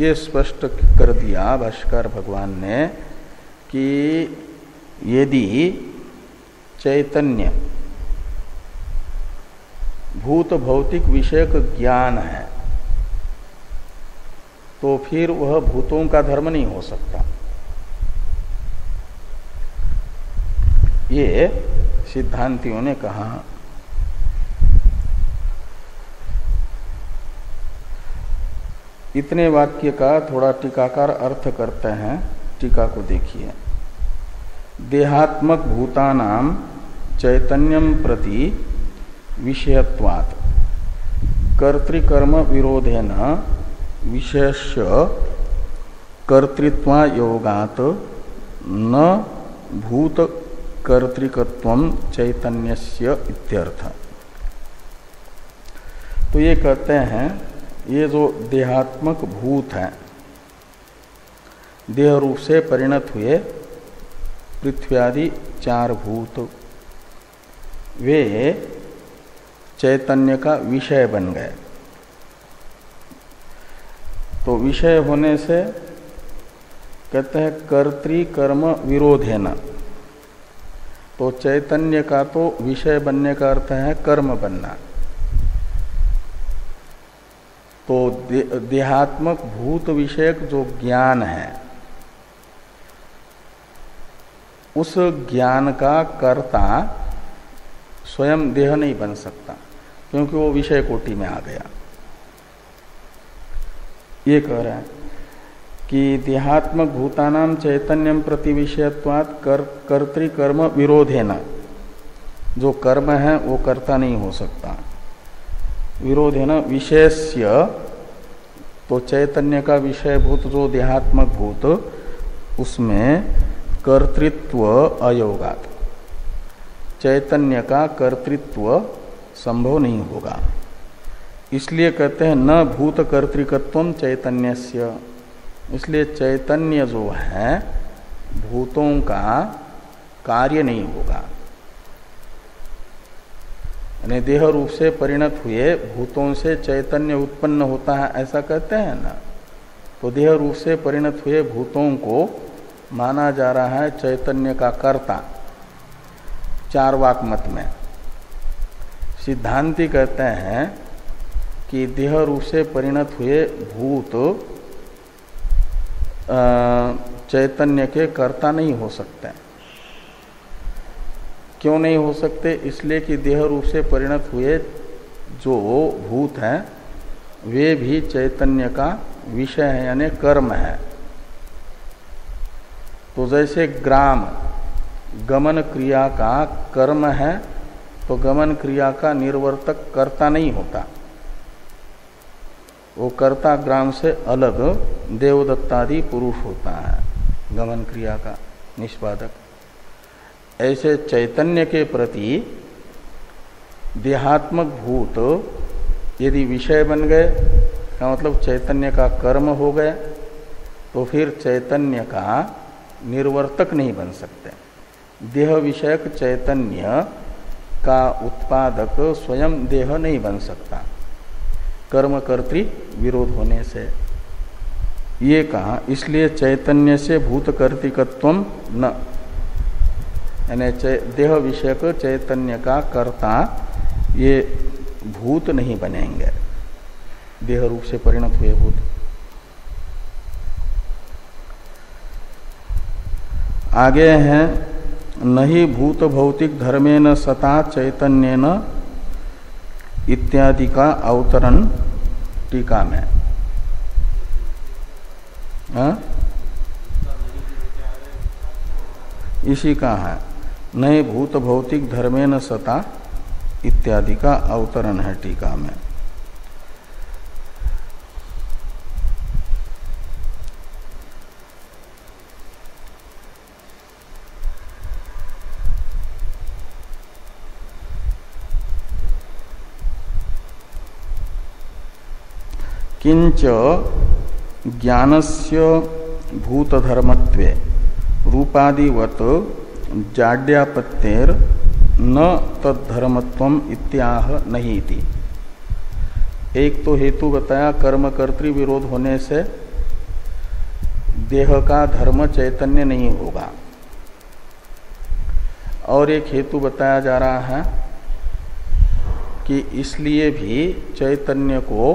ये स्पष्ट कर दिया भाष्कर भगवान ने कि यदि चैतन्य भूत भौतिक विषयक ज्ञान है तो फिर वह भूतों का धर्म नहीं हो सकता। ये सिद्धांतियों ने कहा। इतने वाक्य का थोड़ा टीकाकार अर्थ करते हैं, टीका को देखिए। देहात्मक भूतानाम चैतन्यम प्रति विषयत्वात् कर्तृकर्म विरोधेन विशेष्य कर्तृत्वायोगात् न भूत कर्तृकत्वम चैतन्यस्य इत्यर्थ। तो ये कहते हैं ये जो देहात्मक भूत हैं, देह रूप से परिणत हुए पृथ्वी आदि 4 भूत, वे चैतन्य का विषय बन गए। तो विषय होने से कहते हैं कर्तृकर्म विरोधेन, तो चैतन्य का तो विषय बनने का अर्थ है कर्म बनना। तो देहात्मक भूत विषयक जो ज्ञान है उस ज्ञान का कर्ता स्वयं देह नहीं बन सकता, क्योंकि वो विषय कोटि में आ गया। ये कह रहा है कि देहात्मक भूतानाम चैतन्यम प्रति विषयत्वात् कर्तृकर्म विरोधेन, जो कर्म है वो कर्ता नहीं हो सकता। विरोधेन विषयस्य तो चैतन्य का विषयभूत जो देहात्मक भूत उसमें कर्तृत्व अयोगात, चैतन्य का कर्तृत्व संभव नहीं होगा। इसलिए कहते हैं न भूत कर्तृकत्वम चैतन्यस्य, इसलिए चैतन्य जो है भूतों का कार्य नहीं होगा। यानी देह रूप से परिणत हुए भूतों से चैतन्य उत्पन्न होता है ऐसा कहते हैं ना, तो देह रूप से परिणत हुए भूतों को माना जा रहा है चैतन्य का कर्ता चार्वाक मत में। सिद्धांती कहते हैं कि देह रूप से परिणत हुए भूत चैतन्य के कर्ता नहीं हो सकते। क्यों नहीं हो सकते? इसलिए कि देह रूप से परिणत हुए जो भूत हैं वे भी चैतन्य का विषय है, यानी कर्म है। तो जैसे ग्राम गमन क्रिया का कर्म है, तो गमन क्रिया का निर्वर्तक कर्ता नहीं होता, वो कर्ता ग्राम से अलग देवदत्तादि पुरुष होता है गमन क्रिया का निष्पादक। ऐसे चैतन्य के प्रति देहात्मक भूत यदि विषय बन गए, का मतलब चैतन्य का कर्म हो गए, तो फिर चैतन्य का निर्वर्तक नहीं बन सकते। देह विषयक चैतन्य का उत्पादक स्वयं देह नहीं बन सकता कर्म कर्तृ विरोध होने से, ये कहा। इसलिए चैतन्य से भूत कर्तृकत्वम न, यानी देह विषयक चैतन्य का कर्ता ये भूत नहीं बनेंगे, देह रूप से परिणत हुए भूत। आगे हैं नहीं भूत भौतिक धर्मेन सता चैतन्येन इत्यादि का अवतरण टीका में। इसी का है नए भूत भौतिक धर्मेन सता इत्यादि का अवतरण है टीका में। किंच ज्ञानस्य भूतधर्मत्वे रूपादिवत जाड्यापत्तेर न तद्धर्मत्वम इत्याह नहीं थी। एक तो हेतु बताया कर्म कर्तृ विरोध होने से देह का धर्म चैतन्य नहीं होगा, और एक हेतु बताया जा रहा है कि इसलिए भी चैतन्य को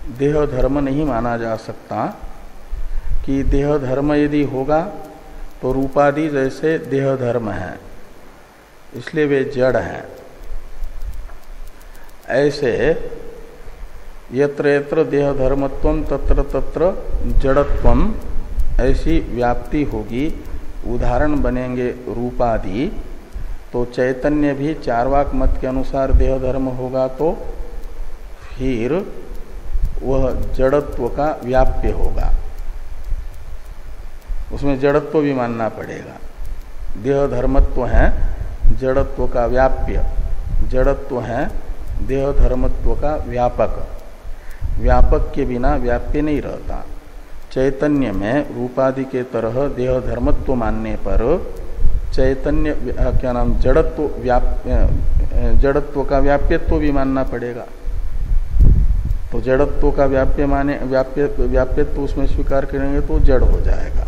देह धर्म नहीं माना जा सकता, कि देह धर्म यदि होगा तो रूपादि जैसे देह धर्म है, इसलिए वे जड़ हैं। ऐसे यत्र यत्र देह धर्मत्वम तत्र तत्र जड़त्वम, ऐसी व्याप्ति होगी, उदाहरण बनेंगे रूपादि। तो चैतन्य भी चार्वाक मत के अनुसार देह धर्म होगा, तो फिर वह जड़त्व का व्याप्य होगा, उसमें जड़त्व भी मानना पड़ेगा। देह धर्मत्व है जड़त्व का व्याप्य, जड़त्व है देह धर्मत्व का व्यापक। व्यापक के बिना व्याप्य नहीं रहता। चैतन्य में रूपादि के तरह देह धर्मत्व मानने पर चैतन्य क्या नाम जड़त्व का व्याप्यत्व भी मानना पड़ेगा। तो जड़त्व का व्याप्यत्व उसमें स्वीकार करेंगे तो जड़ हो जाएगा,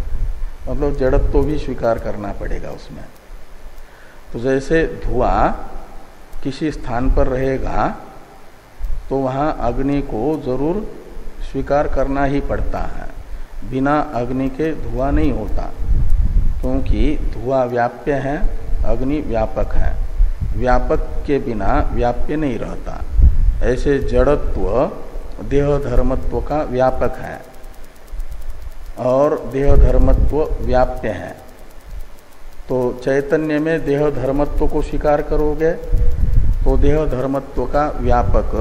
मतलब जड़त्व भी स्वीकार करना पड़ेगा उसमें। तो जैसे धुआं किसी स्थान पर रहेगा तो वहाँ अग्नि को जरूर स्वीकार करना ही पड़ता है, बिना अग्नि के धुआं नहीं होता, क्योंकि धुआं व्याप्य है, अग्नि व्यापक है, व्यापक के बिना व्याप्य नहीं रहता। ऐसे जड़त्व देह धर्मत्व का व्यापक है और देह धर्मत्व व्याप्य है। तो चैतन्य में देह धर्मत्व को स्वीकार करोगे तो देह धर्मत्व का व्यापक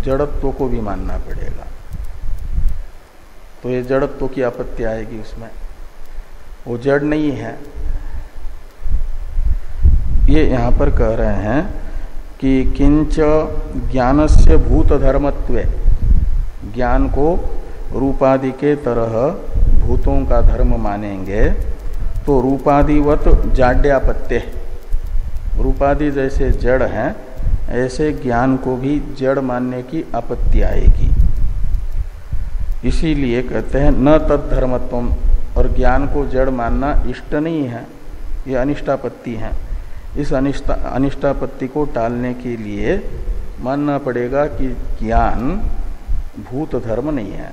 जड़त्व को भी मानना पड़ेगा। तो ये जड़त्व की आपत्ति आएगी उसमें, वो जड़ नहीं है। ये यहाँ पर कह रहे हैं कि किंच ज्ञानस्य भूत धर्मत्वे, ज्ञान को रूपादि के तरह भूतों का धर्म मानेंगे तो रूपादिवत जाड्यापत्य, रूपादि जैसे जड़ हैं ऐसे ज्ञान को भी जड़ मानने की आपत्ति आएगी। इसीलिए कहते हैं न तद्धर्मत्वम, और ज्ञान को जड़ मानना इष्ट नहीं है, ये अनिष्टापत्ति है। इस अनिष्टापत्ति को टालने के लिए मानना पड़ेगा कि ज्ञान भूत धर्म नहीं है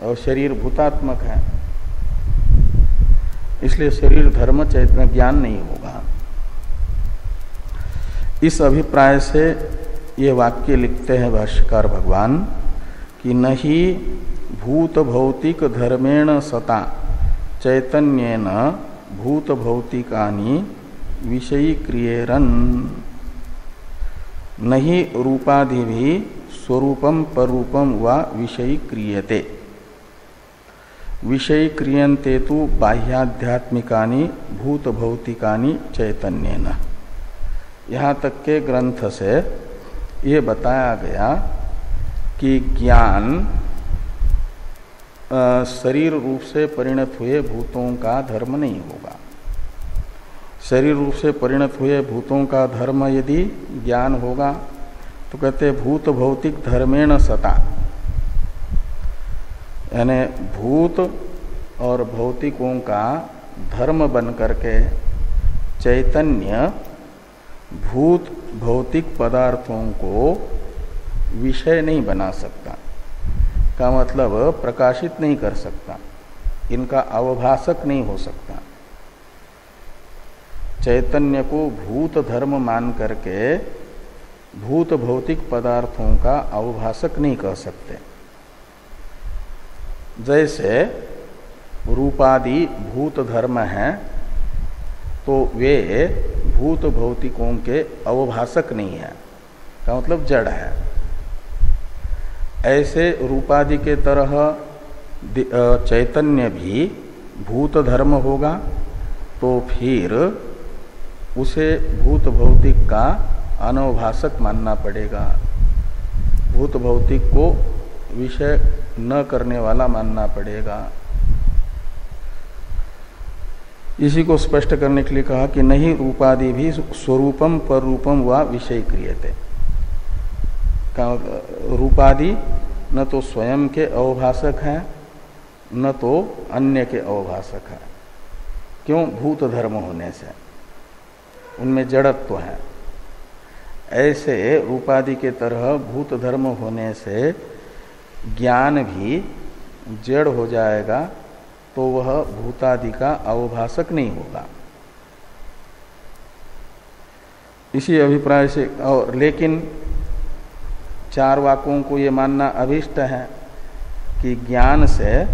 और शरीर भूतात्मक है, इसलिए शरीर धर्म चैतन्य ज्ञान नहीं होगा। इस अभिप्राय से ये वाक्य लिखते हैं भाष्यकार भगवान कि नहीं भूत भौतिक धर्मेण सता चैतन्येन भूत भौतिकानि विषयीक्रियेरन, नहीं रूपादि भी स्वरूपम परूपम व विषयीक्रियते, विषयीक्रियन्ते तु बाह्याध्यात्मिकानि भूत भौतिकानि चैतन्येन। यहाँ तक के ग्रंथ से ये बताया गया कि ज्ञान शरीर रूप से परिणत हुए भूतों का धर्म नहीं होगा। शरीर रूप से परिणत हुए भूतों का धर्म यदि ज्ञान होगा तो कहते भूत भौतिक धर्मेण सता, यानी भूत और भौतिकों का धर्म बन करके चैतन्य भूत भौतिक पदार्थों को विषय नहीं बना सकता, का मतलब प्रकाशित नहीं कर सकता, इनका अवभाषक नहीं हो सकता। चैतन्य को भूत धर्म मान करके भूत भौतिक पदार्थों का अवभाषक नहीं कह सकते। जैसे रूपादि भूत धर्म हैं तो वे भूत भौतिकों के अवभाषक नहीं है, का मतलब जड़ है। ऐसे रूपादि के तरह चैतन्य भी भूत धर्म होगा तो फिर उसे भूत भौतिक का अनवभाषक मानना पड़ेगा, भूत भौतिक को विषय न करने वाला मानना पड़ेगा। इसी को स्पष्ट करने के लिए कहा कि नहीं रूपादि भी स्वरूपम पर रूपम व विषय क्रियते, रूपादि न तो स्वयं के अवभाषक हैं न तो अन्य के अवभाषक है। क्यों? भूत धर्म होने से, उनमें जड़त्व है। ऐसे रूपादि के तरह भूत धर्म होने से ज्ञान भी जड़ हो जाएगा तो वह भूतादि का अवभाषक नहीं होगा। इसी अभिप्राय से और लेकिन चार वाकों को ये मानना अभिष्ट है कि ज्ञान से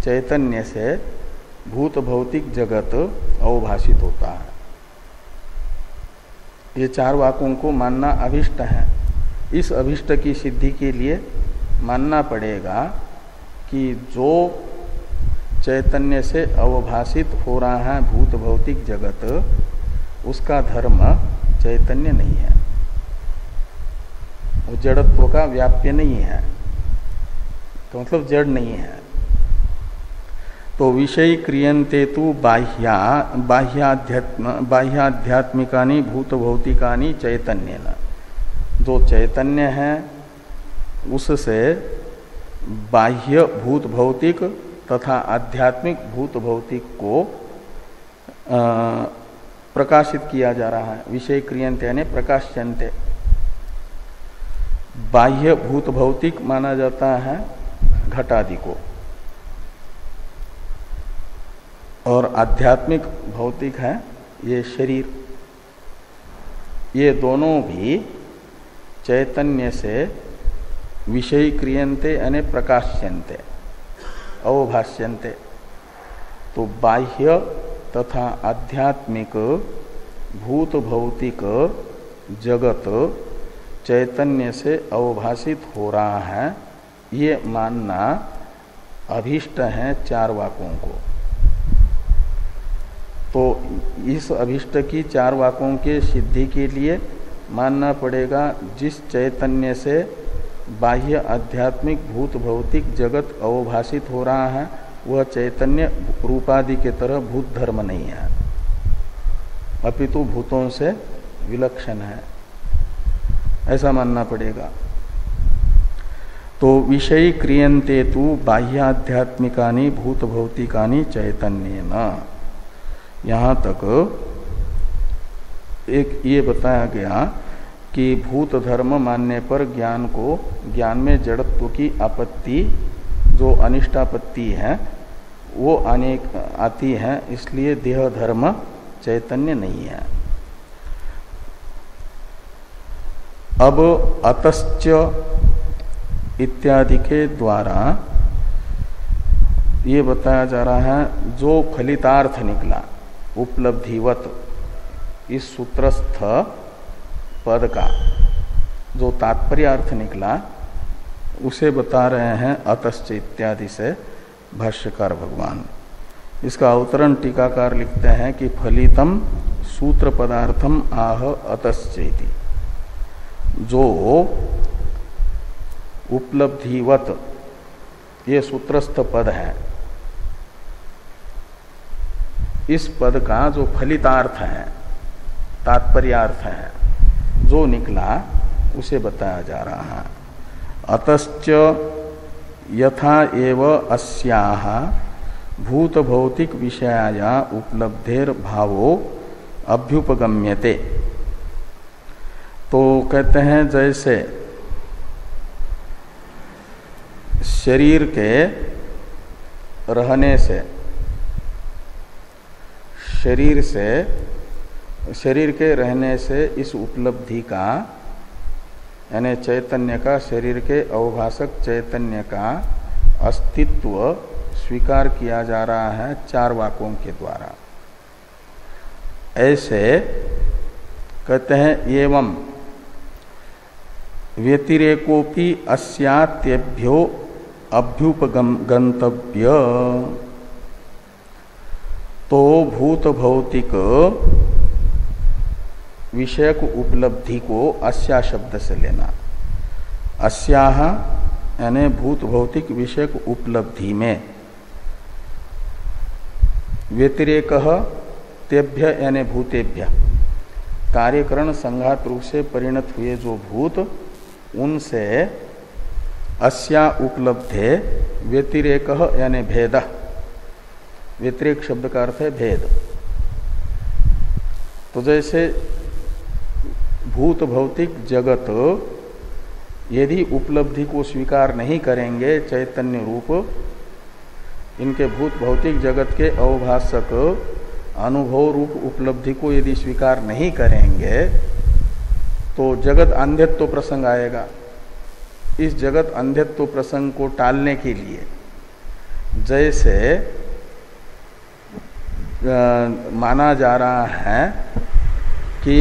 चैतन्य से भूत भौतिक जगत अवभाषित होता है। ये चार वाकों को मानना अभिष्ट है। इस अभिष्ट की सिद्धि के लिए मानना पड़ेगा कि जो चैतन्य से अवभाषित हो रहा है भूत भौतिक जगत, उसका धर्म चैतन्य नहीं है, वो जड़त्व का व्याप्य नहीं है, तो मतलब जड़ नहीं है। तो विषय क्रियन्ते तु बाह्याध्यात्मिकानि भूत भौतिकानि चैतन्येन, जो चैतन्य है उससे बाह्य भूत भौतिक तथा आध्यात्मिक भूत भौतिक को प्रकाशित किया जा रहा है। विषय क्रियन्ते यानी प्रकाश्यन्ते। बाह्य भूत भौतिक माना जाता है घटादि को, और आध्यात्मिक भौतिक है ये शरीर। ये दोनों भी चैतन्य से विषय क्रियन्ते यानी प्रकाश्यन्ते, अवभाष्यन्ते। तो बाह्य तथा आध्यात्मिक भूत भौतिक जगत चैतन्य से अवभाषित हो रहा है, ये मानना अभीष्ट हैं चार वाकों को। तो इस अभीष्ट की चार वाकों के सिद्धि के लिए मानना पड़ेगा जिस चैतन्य से बाह्य आध्यात्मिक भूत भौतिक जगत अवभाषित हो रहा है वह चैतन्य रूपादि के तरह भूत धर्म नहीं है, अपितु भूतों से विलक्षण है, ऐसा मानना पड़ेगा। तो विषय क्रियन्ते तु बाह्याध्यात्मिकानि भूत भौतिकानि चैतन्येन। यहाँ तक एक ये बताया गया कि भूत धर्म मानने पर ज्ञान में जड़त्व की आपत्ति जो अनिष्टापत्ति है वो आती है, इसलिए देह धर्म चैतन्य नहीं है। अब अतश्च इत्यादि के द्वारा ये बताया जा रहा है जो फलितार्थ निकला उपलब्धिवत, इस सूत्रस्थ पद का जो तात्पर्य अर्थ निकला उसे बता रहे हैं अतश्च इत्यादि से भाष्यकार भगवान। इसका अवतरण टीकाकार लिखते हैं कि फलितम सूत्र पदार्थम आह अतश्च इति। जो उपलब्धिवत ये सूत्रस्थ पद है, इस पद का जो फलितार्थ है तात्पर्यार्थ है जो निकला उसे बताया जा रहा है। अतश्च यथा एव अस्याः भूत भौतिक विषयाया उपलब्धेर भावो अभ्युपगम्यते। तो कहते हैं जैसे शरीर के रहने से शरीर के रहने से इस उपलब्धि का यानी चैतन्य का, शरीर के अवभाषक चैतन्य का अस्तित्व स्वीकार किया जा रहा है चार वाकों के द्वारा। ऐसे कहते हैं एवं व्यतिरेकोपि अस्यात्यभ्यो अभ्युपगंतव्य। तो भूत भौतिक विषयक उपलब्धि को अस्या शब्द से लेना। अस्याह यानी भूत भौतिक विषयक उपलब्धि में, व्यतिरेकः तेभ्य यानी भूतेभ्य, कार्यकरण संघात रूप से परिणत हुए जो भूत उनसे अस्या उपलब्धे व्यतिरेकः यानी भेद। व्यतिरेक शब्द का अर्थ है भेद। तो जैसे भूत भौतिक जगत यदि उपलब्धि को स्वीकार नहीं करेंगे, चैतन्य रूप इनके भूत भौतिक जगत के अवभाषक अनुभव रूप उपलब्धि को यदि स्वीकार नहीं करेंगे तो जगत अंध्यत्व प्रसंग आएगा। इस जगत अंध्यत्व प्रसंग को टालने के लिए जैसे माना जा रहा है कि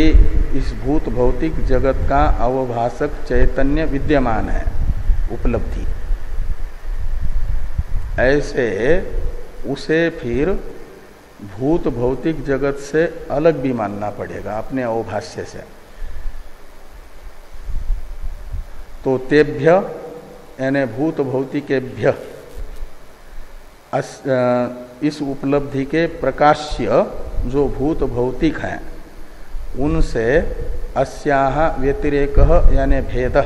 इस भूत भौतिक जगत का अवभाषक चैतन्य विद्यमान है उपलब्धि, ऐसे उसे फिर भूत भौतिक जगत से अलग भी मानना पड़ेगा अपने अवभाष्य से। तो तेभ्य यानी भूत भौतिकेभ्य इस उपलब्धि के प्रकाश्य जो भूत भौतिक हैं उनसे अस्याह व्यतिरेकः यानी भेद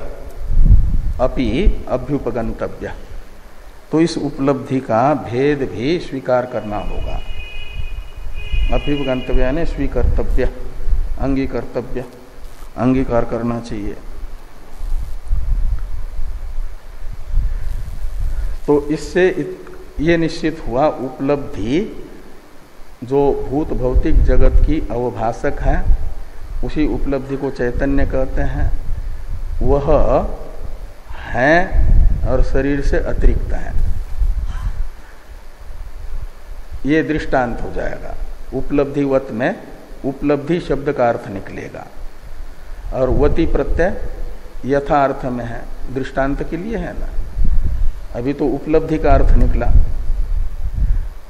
अपि अभ्युपगंतव्य। तो इस उपलब्धि का भेद भी स्वीकार करना होगा। अभ्युपगंतव्य यानी स्वीकर्तव्य, अंगीकर्तव्य, अंगीकार करना चाहिए। तो इससे ये निश्चित हुआ उपलब्धि जो भूत भौतिक जगत की अवभाषक है उसी उपलब्धि को चैतन्य कहते हैं, वह है और शरीर से अतिरिक्त है। ये दृष्टांत हो जाएगा। उपलब्धिवत में उपलब्धि शब्द का अर्थ निकलेगा और वति प्रत्यय यथार्थ में है, दृष्टांत के लिए है ना। अभी तो उपलब्धि का अर्थ निकला,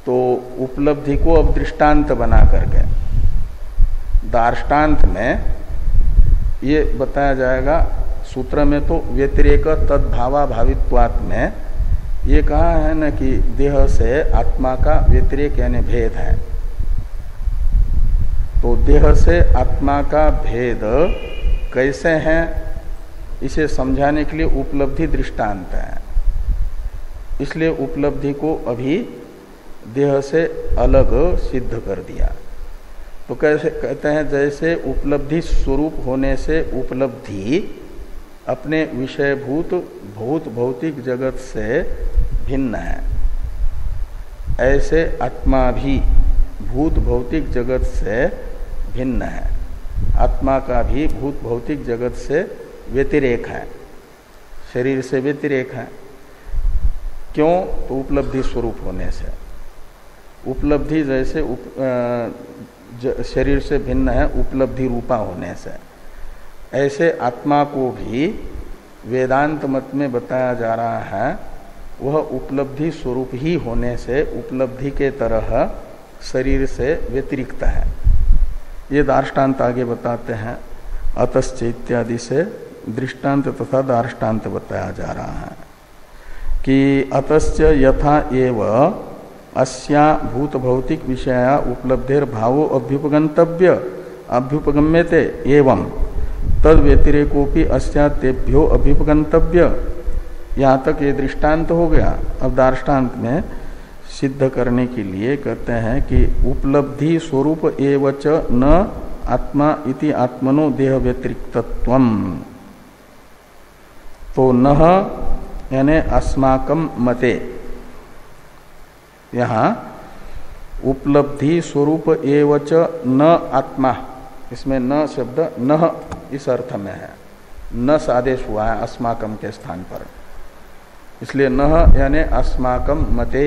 तो उपलब्धि को अब दृष्टांत बना करके दार्ष्टान्त में ये बताया जाएगा। सूत्र में तो व्यतिरेक तद्भावा भावित्वात् में ये कहा है न कि देह से आत्मा का व्यतिरेक यानी भेद है। तो देह से आत्मा का भेद कैसे है इसे समझाने के लिए उपलब्धि दृष्टांत है। इसलिए उपलब्धि को अभी देह से अलग सिद्ध कर दिया। तो कैसे कहते हैं, जैसे उपलब्धि स्वरूप होने से उपलब्धि अपने विषयभूत भूत भौतिक जगत से भिन्न है, ऐसे आत्मा भी भूत भौतिक जगत से भिन्न है। आत्मा का भी भूत भौतिक जगत से व्यतिरेक है, शरीर से व्यतिरेक है। क्यों? तो उपलब्धि स्वरूप होने से। उपलब्धि जैसे शरीर से भिन्न है उपलब्धि रूपा होने से, ऐसे आत्मा को भी वेदांत मत में बताया जा रहा है वह उपलब्धि स्वरूप ही होने से उपलब्धि के तरह शरीर से व्यतिरिक्त है। ये दार्ष्टान्त आगे बताते हैं। अतश्च इत्यादि से दृष्टांत तथा दार्ष्टान्त बताया जा रहा है कि अतश्च यथा एव अस्या भूत भौतिक विषया उपलब्धिर भावो अभ्युपगंतव्य अभ्युपगम्यते एवं तद व्यतिरेकोपि अस्या तेभ्यो अभ्युपगंतव्य। यहाँ तक ये दृष्टांत हो गया। अब दार्ष्टान्त में सिद्ध करने के लिए कहते हैं कि उपलब्धि स्वरूप एवच न आत्मा इति आत्मनो देह व्यतिरिक्तत्वम्। तो नह यानी अस्माकं मते, यहाँ उपलब्धि स्वरूप एवच न आत्मा, इसमें न शब्द न इस अर्थ में है, न आदेश हुआ है अस्माकम के स्थान पर, इसलिए न यानी अस्माकम मते,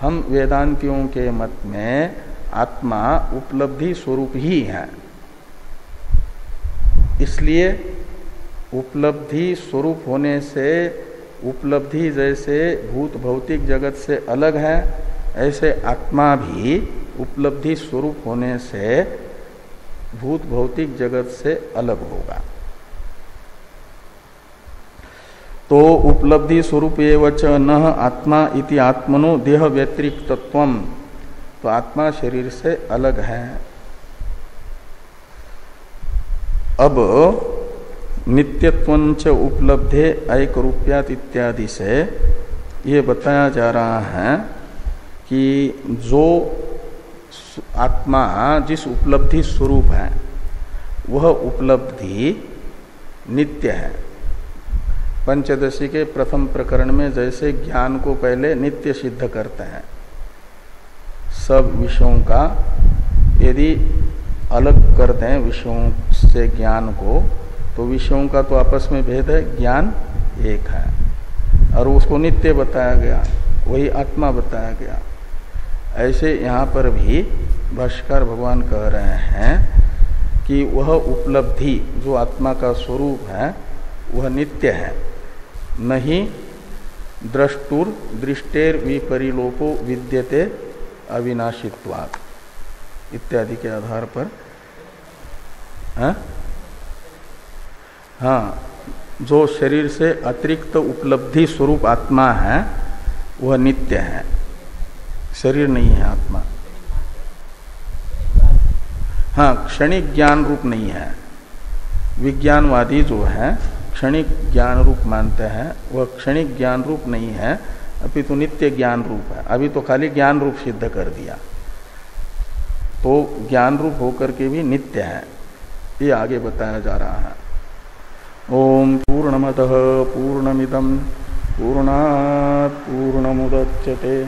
हम वेदांतियों के मत में आत्मा उपलब्धि स्वरूप ही है। इसलिए उपलब्धि स्वरूप होने से उपलब्धि जैसे भूत भौतिक जगत से अलग है, ऐसे आत्मा भी उपलब्धि स्वरूप होने से भूत भौतिक जगत से अलग होगा। तो उपलब्धि स्वरूप एवच न आत्मा इति आत्मनो देह व्यतिरिक्तत्वम्। तो आत्मा शरीर से अलग है। अब नित्यत्वंच उपलब्धे ऐक रूप्यात इत्यादि से ये बताया जा रहा है कि जो आत्मा जिस उपलब्धि स्वरूप है वह उपलब्धि नित्य है। पंचदशी के प्रथम प्रकरण में जैसे ज्ञान को पहले नित्य सिद्ध करते हैं, सब विषयों का यदि अलग कर दें विषयों से ज्ञान को, तो विषयों का तो आपस में भेद है, ज्ञान एक है और उसको नित्य बताया गया, वही आत्मा बताया गया। ऐसे यहाँ पर भी भाष्यकार भगवान कह रहे हैं कि वह उपलब्धि जो आत्मा का स्वरूप है वह नित्य है, नहीं द्रष्टुर दृष्टेर विपरिलोपो विद्यते अविनाशित्वात् इत्यादि के आधार पर। हाँ, जो शरीर से अतिरिक्त उपलब्धि स्वरूप आत्मा है वह नित्य है, शरीर नहीं है आत्मा। हाँ, क्षणिक ज्ञान रूप नहीं है। विज्ञानवादी जो है क्षणिक ज्ञान रूप मानते हैं, वह क्षणिक ज्ञान रूप नहीं है, अभी तो नित्य ज्ञान रूप है। अभी तो खाली ज्ञान रूप सिद्ध कर दिया, तो ज्ञान रूप होकर के भी नित्य है, ये आगे बताया जा रहा है। ओम पूर्णमतः पूर्णमिदं पूर्णात् पूर्णमुदच्यते।